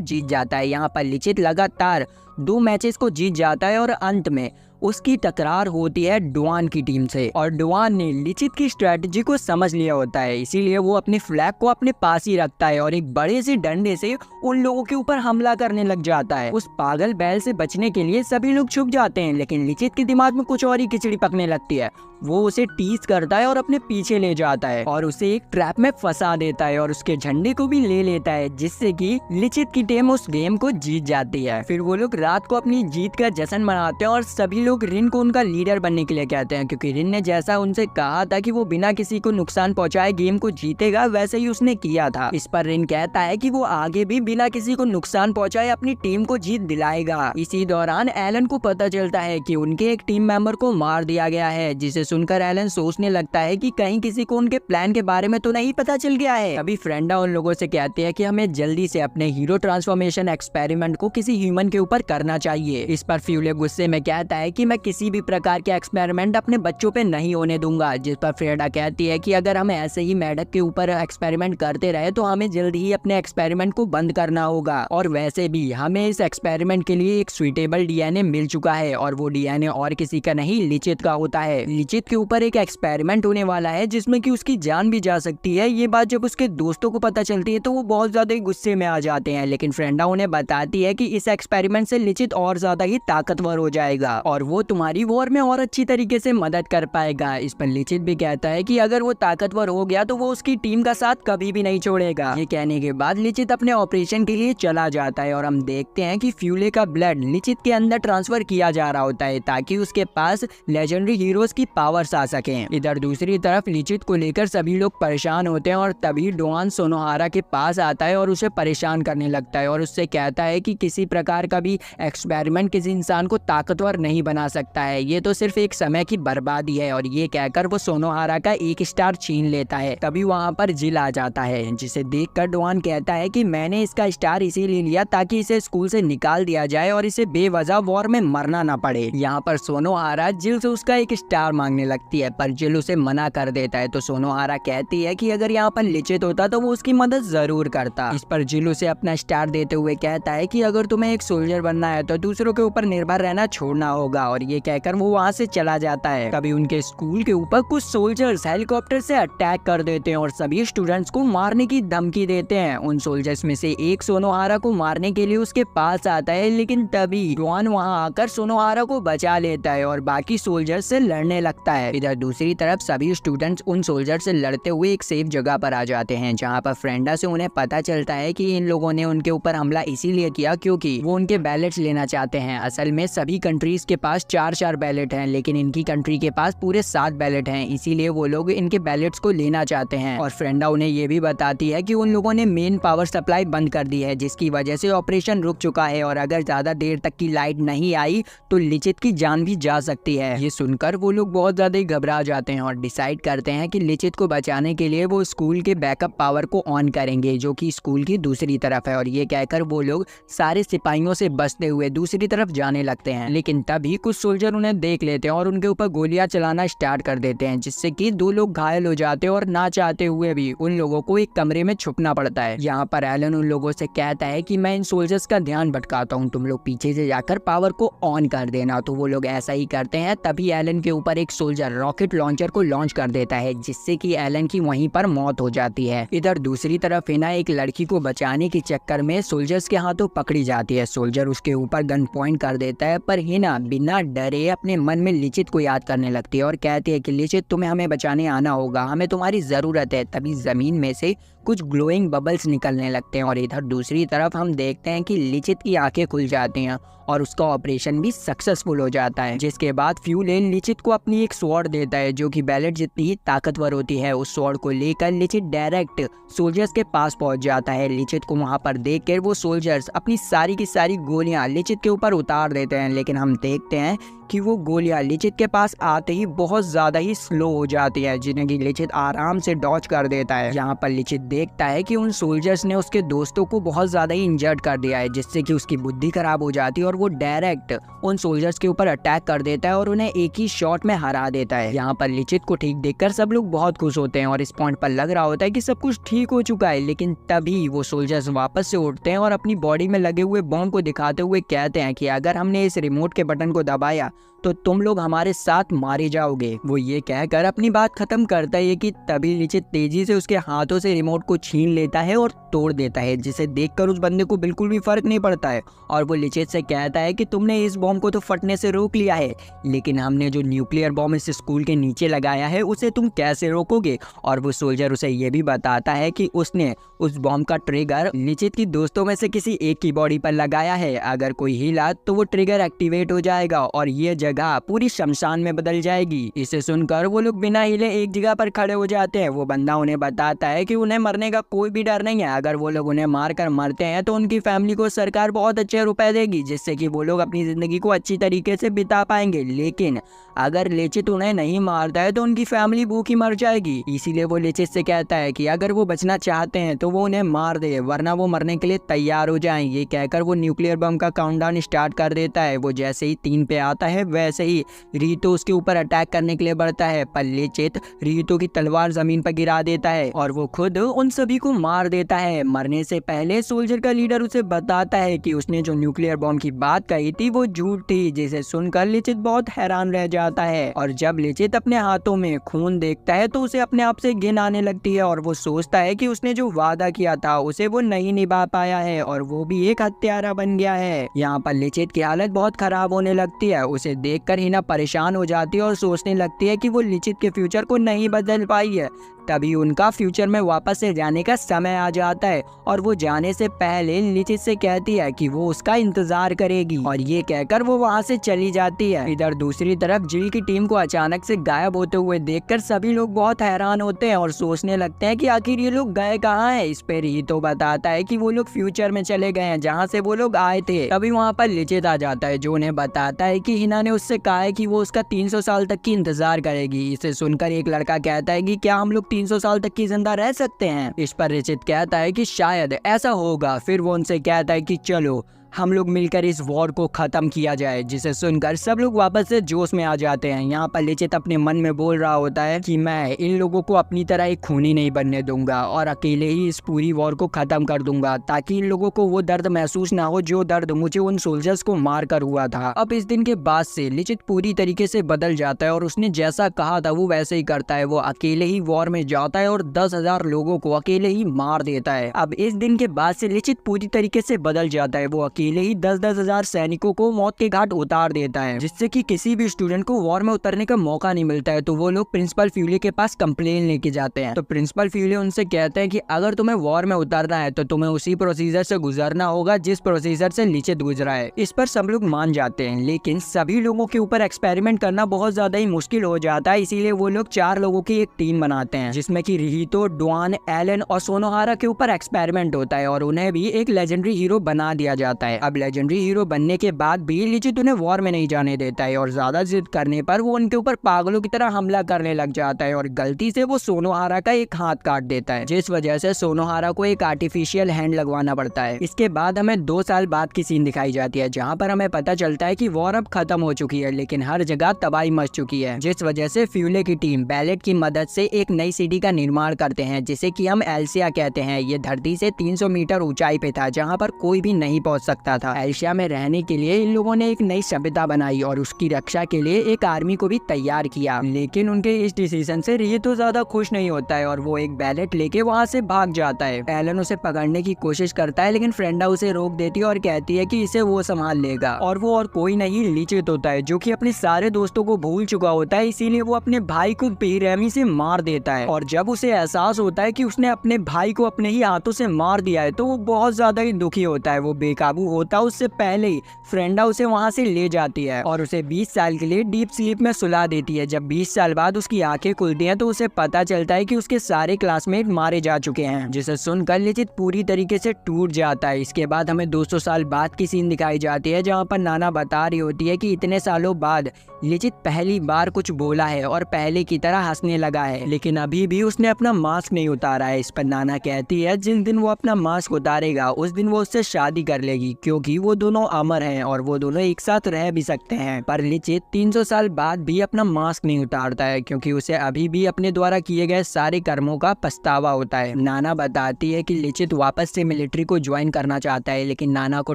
जीत जाता है। यहाँ पर लिचित लगातार 2 मैचेस को जीत जाता है और अंत में उसकी टकरार होती है डुआन की टीम से, और डुआन ने लिचित की स्ट्रेटजी को समझ लिया होता है, इसीलिए वो अपने फ्लैग को अपने पास ही रखता है और एक बड़े से डंडे से उन लोगों के ऊपर हमला करने लग जाता है। उस पागल बैल से बचने के लिए सभी लोग छुप जाते हैं, लेकिन लिचित के दिमाग में कुछ और ही खिचड़ी पकने लगती है। वो उसे टीज करता है और अपने पीछे ले जाता है और उसे एक ट्रैप में फंसा देता है और उसके झंडे को भी ले लेता है, जिससे कि लिचित की टीम उस गेम को जीत जाती है। फिर वो लोग रात को अपनी जीत का जश्न मनाते हैं और सभी लोग रिन को उनका लीडर बनने के लिए कहते हैं, क्योंकि रिन ने जैसा उनसे कहा था कि वो बिना किसी को नुकसान पहुंचाए गेम को जीतेगा, वैसे ही उसने किया था। इस पर रिन कहता है कि वो आगे भी बिना किसी को नुकसान पहुंचाए अपनी टीम को जीत दिलाएगा। इसी दौरान एलन को पता चलता है कि उनके एक टीम मेंबर को मार दिया गया है, जिसे सुनकर एलन सोचने लगता है कि कहीं किसी को उनके प्लान के बारे में तो नहीं पता चल गया है। अभी फ्रेंडा उन लोगों से कहती है कि हमें जल्दी से अपने हीरो ट्रांसफॉर्मेशन एक्सपेरिमेंट को किसी ह्यूमन के ऊपर करना चाहिए। इस पर फ्यूले गुस्से में कहता है कि मैं किसी भी प्रकार के एक्सपेरिमेंट अपने बच्चों पे नहीं होने दूंगा। जिस पर फ्रेंडा कहती है कि अगर हम ऐसे ही मेढक के ऊपर एक्सपेरिमेंट करते रहे तो हमें जल्दी ही अपने एक्सपेरिमेंट को बंद करना होगा, और वैसे भी हमें इस एक्सपेरिमेंट के लिए एक सुइटेबल डीएनए मिल चुका है, और वो डीएनए और किसी का नहीं लिचित का होता है। लिचित के ऊपर एक एक्सपेरिमेंट होने वाला है जिसमें कि उसकी जान भी जा सकती है। ये बात जब उसके दोस्तों को पता चलती है तो वो बहुत ज्यादा गुस्से में आ जाते हैं, लेकिन फ्रेंडा उन्हें बताती है कि इस एक्सपेरिमेंट से लिचित और ज्यादा ही ताकतवर हो जाएगा और वो तुम्हारी वॉर में और अच्छी तरीके से मदद कर पाएगा। इस पर लिचित भी कहता है कि अगर वो ताकतवर हो गया तो वो उसकी टीम का साथ कभी भी नहीं छोड़ेगा। ये कहने के बाद लिचित अपने ऑपरेशन के लिए चला जाता है और हम देखते हैं कि फ्यूले का ब्लड लिचित के अंदर ट्रांसफर किया जा रहा होता है ताकि उसके पास लेजेंडरी हीरोज की पावर्स आ सके। इधर दूसरी तरफ लिचित को लेकर सभी लोग परेशान होते हैं और तभी डुआन सोनोहारा के पास आता है और उसे परेशान करने लगता है और उससे कहता है कि किसी प्रकार का भी एक्सपेरिमेंट किसी इंसान को ताकतवर नहीं बना सकता है, ये तो सिर्फ एक समय की बर्बादी है। और ये कहकर वो सोनोहारा का 1 स्टार छीन लेता है। तभी वहाँ पर जिल आ जाता है, जिसे देखकर डुआन कहता है कि मैंने इसका स्टार इसीलिए लिया ताकि इसे स्कूल से निकाल दिया जाए और इसे बेवजह वॉर में मरना ना पड़े। यहाँ पर सोनोहारा जिल से उसका 1 स्टार मांगने लगती है, पर जिल उसे मना कर देता है। तो सोनोहारा कहती है कि अगर यहाँ पर लिचित होता तो वो उसकी मदद जरूर करता। इस पर जिल उसे अपना स्टार देते हुए कहता है कि अगर तुम्हें एक सोल्जर बनना है तो दूसरों के ऊपर निर्भर रहना छोड़ना होगा, और ये कहकर वो वहाँ से चला जाता है। तभी उनके स्कूल के ऊपर कुछ सोल्जर्स हेलीकॉप्टर से अटैक कर देते हैं और सभी स्टूडेंट्स को मारने की धमकी देते हैं। उन सोल्जर्स में से एक सोनोहारा को मारने के लिए उसके पास आता है, लेकिन तभी डुआन वहाँ आकर सोनोहारा को बचा लेता है और बाकी सोल्जर्स से लड़ने लगता है। इधर दूसरी तरफ सभी स्टूडेंट्स उन सोल्जर से लड़ते हुए एक सेफ जगह पर आ जाते हैं, जहाँ पर फ्रेंडा से उन्हें पता चलता है कि इन लोगों ने उनके ऊपर हमला इसीलिए किया क्योंकि वो उनके बैलेट्स लेना चाहते हैं। असल में सभी कंट्रीज के पास 4-4 बैलेट हैं, लेकिन इनकी कंट्री के पास पूरे 7 बैलेट हैं, इसीलिए वो लोग इनके बैलेट्स को लेना चाहते हैं। और फ्रेंडा उन्हें ये भी बताती है कि उन लोगों ने मेन पावर सप्लाई बंद कर दी है, जिसकी वजह से ऑपरेशन रुक चुका है और अगर ज्यादा देर तक की लाइट नहीं आई तो लिचित की जान भी जा सकती है। ये सुनकर वो लोग बहुत ज्यादा घबरा जाते हैं और डिसाइड करते हैं कि लिचित को बचाने के लिए वो स्कूल के बैकअप पावर को ऑन करेंगे, जो कि स्कूल की दूसरी तरफ है। और ये कहकर वो लोग सारे सिपाहियों से बचते हुए दूसरी तरफ जाने लगते हैं, लेकिन तभी कुछ सोल्जर उन्हें देख लेते हैं और उनके ऊपर गोलियां चलाना स्टार्ट कर देते हैं, जिससे कि 2 लोग घायल हो जाते हैं और ना चाहते हुए भी उन लोगों को एक कमरे में छुपना पड़ता है। यहाँ पर एलन उन लोगों से कहता है कि मैं इन सोल्जर्स का ध्यान भटकाता हूँ, तुम लोग पीछे से जाकर पावर को ऑन कर देना। तो वो लोग ऐसा ही करते हैं। तभी एलन के ऊपर एक सोल्जर रॉकेट लॉन्चर को लॉन्च कर देता है, जिससे कि एलन की वहीं पर मौत हो जाती है। इधर दूसरी तरफ हिना एक लड़की को बचाने के चक्कर में सोल्जर्स के हाथों पकड़ी जाती है। सोल्जर उसके ऊपर गन पॉइंट कर देता है, पर हिना बिना डरे अपने मन में लिचित को याद करने लगती है और कहती है कि लिचित तुम्हें हमें बचाने आना होगा, हमें तुम्हारी जरूरत है। तभी जमीन में से कुछ ग्लोइंग बबल्स निकलने लगते हैं और इधर दूसरी तरफ हम देखते हैं कि लिचित की आंखें खुल जाती हैं और उसका ऑपरेशन भी सक्सेसफुल हो जाता है। जिसके बाद फ्यूलेन लिचित को अपनी एक स्वॉर्ड देता है जो कि बैलेट जितनी ही ताकतवर होती है। उस स्वॉर्ड को लेकर लिचित डायरेक्ट सोल्जर्स के पास पहुंच जाता है। लिचित को वहां पर देखकर वो सोल्जर्स अपनी सारी की सारी गोलियां लिचित के ऊपर उतार देते हैं, लेकिन हम देखते हैं कि वो गोलियां लिचित के पास आते ही बहुत ज्यादा ही स्लो हो जाती है, जिन्हें कि लिचित आराम से डॉज कर देता है। यहाँ पर लिचित देखता है कि उन सोल्जर्स ने उसके दोस्तों को बहुत ज्यादा ही इंजर्ड कर दिया है, जिससे कि उसकी बुद्धि खराब हो जाती है और वो डायरेक्ट उन सोल्जर्स के ऊपर अटैक कर देता है और उन्हें एक ही शॉट में हरा देता है। यहाँ पर लिचित को ठीक देखकर सब लोग बहुत खुश होते हैं और इस पॉइंट पर लग रहा होता है कि सब कुछ ठीक हो चुका है, लेकिन तभी वो सोल्जर्स वापस से उठते हैं और अपनी बॉडी में लगे हुए बॉम्ब को दिखाते हुए कहते हैं कि अगर हमने इस रिमोट के बटन को दबाया तो तुम लोग हमारे साथ मारे जाओगे। वो ये कहकर अपनी बात खत्म करता है कि तभी लिचित तेजी से उसके हाथों से रिमोट को छीन लेता है और तोड़ देता है, जिसे देखकर उस बंदे को बिल्कुल भी फर्क नहीं पड़ता है और वो लिचित से कहता है कि तुमने इस बॉम्ब को तो फटने से रोक लिया है, लेकिन हमने जो न्यूक्लियर बॉम्ब इस स्कूल के नीचे लगाया है उसे तुम कैसे रोकोगे। और वो सोल्जर उसे ये भी बताता है कि उसने उस बॉम्ब का ट्रिगर लिचित की दोस्तों में से किसी एक की बॉडी पर लगाया है। अगर कोई हिला तो वो ट्रिगर एक्टिवेट हो जाएगा और ये जगह पूरी शमशान में बदल जाएगी। इसे सुनकर वो लोग बिना हिले एक जगह पर खड़े हो जाते हैं। वो बंदा उन्हें बताता है कि उन्हें मरने का कोई भी डर नहीं है, अगर वो लोग उन्हें मार कर मरते हैं तो उनकी फैमिली को सरकार बहुत अच्छे रुपए देगी, जिससे कि वो लोग अपनी जिंदगी को अच्छी तरीके से बिता पाएंगे। लेकिन अगर लिचित उन्हें नहीं मारता है तो उनकी फैमिली भूखी मर जाएगी। इसीलिए वो लिचित से कहता है कि अगर वो बचना चाहते हैं तो वो उन्हें मार दे, वरना वो मरने के लिए तैयार हो जाएं। ये कहकर वो न्यूक्लियर बम का काउंटडाउन स्टार्ट कर देता है। वो जैसे ही 3 पे आता है वैसे ही रीतो उसके ऊपर अटैक करने के लिए बढ़ता है, पर लिचित रीतो की तलवार जमीन पर गिरा देता है और वो खुद उन सभी को मार देता है। मरने से पहले सोल्जर का लीडर उसे बताता है कि उसने जो न्यूक्लियर बॉम्ब की बात कही थी वो झूठ थी, जिसे सुनकर लिचित बहुत हैरान रह जाता है। और जब लिचित अपने हाथों में खून देखता है तो उसे अपने आप से घिन आने लगती है और वो सोचता है कि उसने जो वादा किया था उसे वो नहीं निभा पाया है और वो भी एक हत्यारा बन गया है। यहाँ पर लिचित की हालत बहुत खराब होने लगती है। उसे देखकर हिना परेशान हो जाती है और सोचने लगती है कि वो लिचित के फ्यूचर को नहीं बदल पाई है। तभी उनका फ्यूचर में वापस से जाने का समय आ जाता है और वो जाने से पहले लिचित से कहती है कि वो उसका इंतजार करेगी और ये कहकर वो वहाँ से चली जाती है। इधर दूसरी तरफ जिल की टीम को अचानक से गायब होते हुए देखकर सभी लोग बहुत हैरान होते हैं और सोचने लगते हैं कि आखिर ये लोग गए कहाँ हैं। इस पे रीतो बताता है कि वो लोग फ्यूचर में चले गए हैं जहाँ से वो लोग आए थे। तभी वहाँ पर लिचित आ जाता है जो उन्हें बताता है कि हिना ने उससे कहा है कि वो उसका 300 साल तक की इंतजार करेगी। इसे सुनकर एक लड़का कहता है कि क्या हम लोग 300 साल तक की जिंदा रह सकते हैं। इस पर लिचित कहता है कि शायद ऐसा होगा। फिर वो उनसे कहता है कि चलो हम लोग मिलकर इस वॉर को खत्म किया जाए, जिसे सुनकर सब लोग वापस से जोश में आ जाते हैं। यहाँ पर लिचित अपने मन में बोल रहा होता है कि मैं इन लोगों को अपनी तरह एक खूनी नहीं बनने दूंगा और अकेले ही इस पूरी वॉर को खत्म कर दूंगा, ताकि इन लोगों को वो दर्द महसूस ना हो जो दर्द मुझे उन सोल्जर्स को मार कर हुआ था। अब इस दिन के बाद से लिचित पूरी तरीके से बदल जाता है और उसने जैसा कहा था वो वैसे ही करता है। वो अकेले ही वॉर में जाता है और 10,000 लोगों को अकेले ही मार देता है। अब इस दिन के बाद से लिचित पूरी तरीके से बदल जाता है। वो अकेले ही 10,000 सैनिकों को मौत के घाट उतार देता है, जिससे कि किसी भी स्टूडेंट को वॉर में उतरने का मौका नहीं मिलता है। तो वो लोग प्रिंसिपल फ्यूले के पास कंप्लेन लेके जाते हैं। तो प्रिंसिपल फ्यूले उनसे कहते हैं कि अगर तुम्हें वॉर में उतरना है तो तुम्हें उसी प्रोसीजर से गुजरना होगा जिस प्रोसीजर से लिचित गुजरा है। इस पर सब लोग मान जाते हैं, लेकिन सभी लोगों के ऊपर एक्सपेरिमेंट करना बहुत ज्यादा ही मुश्किल हो जाता है। इसीलिए वो लोग 4 लोगों की एक टीम बनाते हैं, जिसमें कि रिहितो, डुआन, एलन और सोनोहारा के ऊपर एक्सपेरिमेंट होता है और उन्हें भी एक लेजेंडरी हीरो बना दिया जाता है। अब लेजेंडरी हीरो बनने के बाद भी लिचित उन्हें वॉर में नहीं जाने देता है और ज्यादा जिद करने पर वो उनके ऊपर पागलों की तरह हमला करने लग जाता है और गलती से वो सोनोहारा का एक हाथ काट देता है, जिस वजह से सोनोहारा को एक आर्टिफिशियल हैंड लगवाना पड़ता है। इसके बाद हमें 2 साल बाद की सीन दिखाई जाती है, जहाँ पर हमें पता चलता है कि वॉर अब खत्म हो चुकी है, लेकिन हर जगह तबाही मच चुकी है, जिस वजह से फ्यूले की टीम बैलेट की मदद से एक नई सिटी का निर्माण करते हैं, जिसे कि हम एल्सिया कहते हैं। ये धरती से 300 मीटर ऊंचाई पे था, जहाँ पर कोई भी नहीं पहुँच सकता था। एल्सिया में रहने के लिए इन लोगों ने एक नई सभ्यता बनाई और उसकी रक्षा के लिए एक आर्मी को भी तैयार किया। लेकिन उनके इस डिसीजन से रिहितो ज्यादा खुश नहीं होता है और वो एक बैलेट लेके वहाँ से भाग जाता है। एलन उसे पकड़ने की कोशिश करता है, लेकिन फ्रेंडा उसे रोक देती है और कहती है कि इसे वो संभाल लेगा। और वो और कोई नहीं लिचित होता है, जो कि अपने सारे दोस्तों को भूल चुका होता है। इसीलिए वो अपने भाई को बेरहमी से मार देता है और जब उसे एहसास होता है कि उसने अपने भाई को अपने ही हाथों से मार दिया है तो वो बहुत ज्यादा ही दुखी होता है। वो बेकाबू शुरू होता उससे पहले ही फ्रेंडा उसे वहाँ से ले जाती है और उसे 20 साल के लिए डीप स्लीप में सुला देती है। जब 20 साल बाद उसकी आंखें खुलती हैं तो उसे पता चलता है कि उसके सारे क्लासमेट मारे जा चुके हैं, जिसे सुनकर लिचित पूरी तरीके से टूट जाता है। इसके बाद हमें 200 साल बाद की सीन दिखाई जाती है जहाँ पर नाना बता रही होती है कि इतने सालों बाद लिचित पहली बार कुछ बोला है और पहले की तरह हंसने लगा है, लेकिन अभी भी उसने अपना मास्क नहीं उतारा है। इस पर नाना कहती है जिस दिन वो अपना मास्क उतारेगा उस दिन वो उससे शादी कर लेगी, क्योंकि वो दोनों अमर हैं और वो दोनों एक साथ रह भी सकते हैं। पर लिचित 300 साल बाद भी अपना मास्क नहीं उतारता है, क्योंकि उसे अभी भी अपने द्वारा किए गए सारे कर्मों का पछतावा होता है। नाना बताती है कि लिचित वापस से मिलिट्री को ज्वाइन करना चाहता है, लेकिन नाना को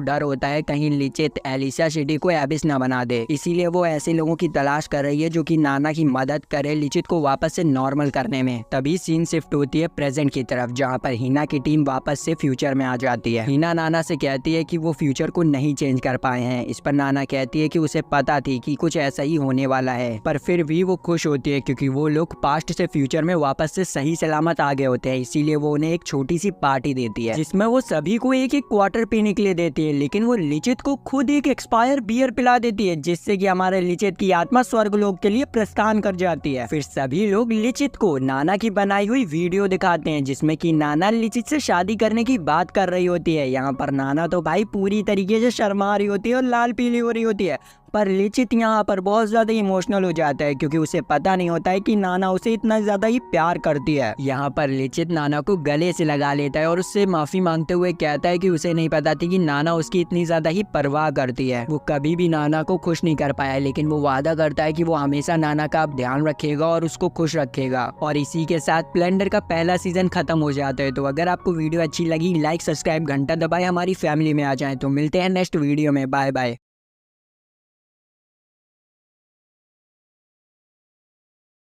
डर होता है कहीं लिचित एलिसा सिटी को एबिस न बना दे, इसीलिए वो ऐसे लोगों की तलाश कर रही है जो कि नाना की मदद करे लिचित को वापस से नॉर्मल करने में। तभी सीन शिफ्ट होती है प्रेजेंट की तरफ, जहाँ पर हिना की टीम वापस से फ्यूचर में आ जाती है। हिना नाना से कहती है कि वो फ्यूचर को नहीं चेंज कर पाए हैं। इस पर नाना कहती है कि उसे पता थी कि कुछ ऐसा ही होने वाला है, पर फिर भी वो खुश होती है क्योंकि वो लोग पास्ट से फ्यूचर में वापस से सही सलामत आ गए होते हैं। इसीलिए वो उन्हें एक छोटी सी पार्टी देती है जिसमें वो सभी को एक एक क्वार्टर पीने के लिए देती है, लेकिन वो लिचित को खुद एक एक्सपायर बियर पिला देती है, जिससे कि हमारे लिचित की आत्मा स्वर्गलोक के लिए प्रस्थान कर जाती है। फिर सभी लोग लिचित को नाना की बनाई हुई वीडियो दिखाते हैं जिसमें कि नाना लिचित से शादी करने की बात कर रही होती है। यहाँ पर नाना तो भाई पूरी तरीके से शर्मा रही होती है और लाल पीली हो रही होती है, पर लिचित यहाँ पर बहुत ज्यादा इमोशनल हो जाता है क्योंकि उसे पता नहीं होता है कि नाना उसे इतना ज्यादा ही प्यार करती है। यहाँ पर लिचित नाना को गले से लगा लेता है और उससे माफी मांगते हुए कहता है कि उसे नहीं पता थी कि नाना उसकी इतनी ज्यादा ही परवाह करती है। वो कभी भी नाना को खुश नहीं कर पाया, लेकिन वो वादा करता है कि वो हमेशा नाना का अब ध्यान रखेगा और उसको खुश रखेगा। और इसी के साथ स्प्लेंडर का पहला सीजन खत्म हो जाता है। तो अगर आपको वीडियो अच्छी लगी, लाइक सब्सक्राइब घंटा दबाए हमारी फैमिली में आ जाए। तो मिलते हैं नेक्स्ट वीडियो में। Bye bye.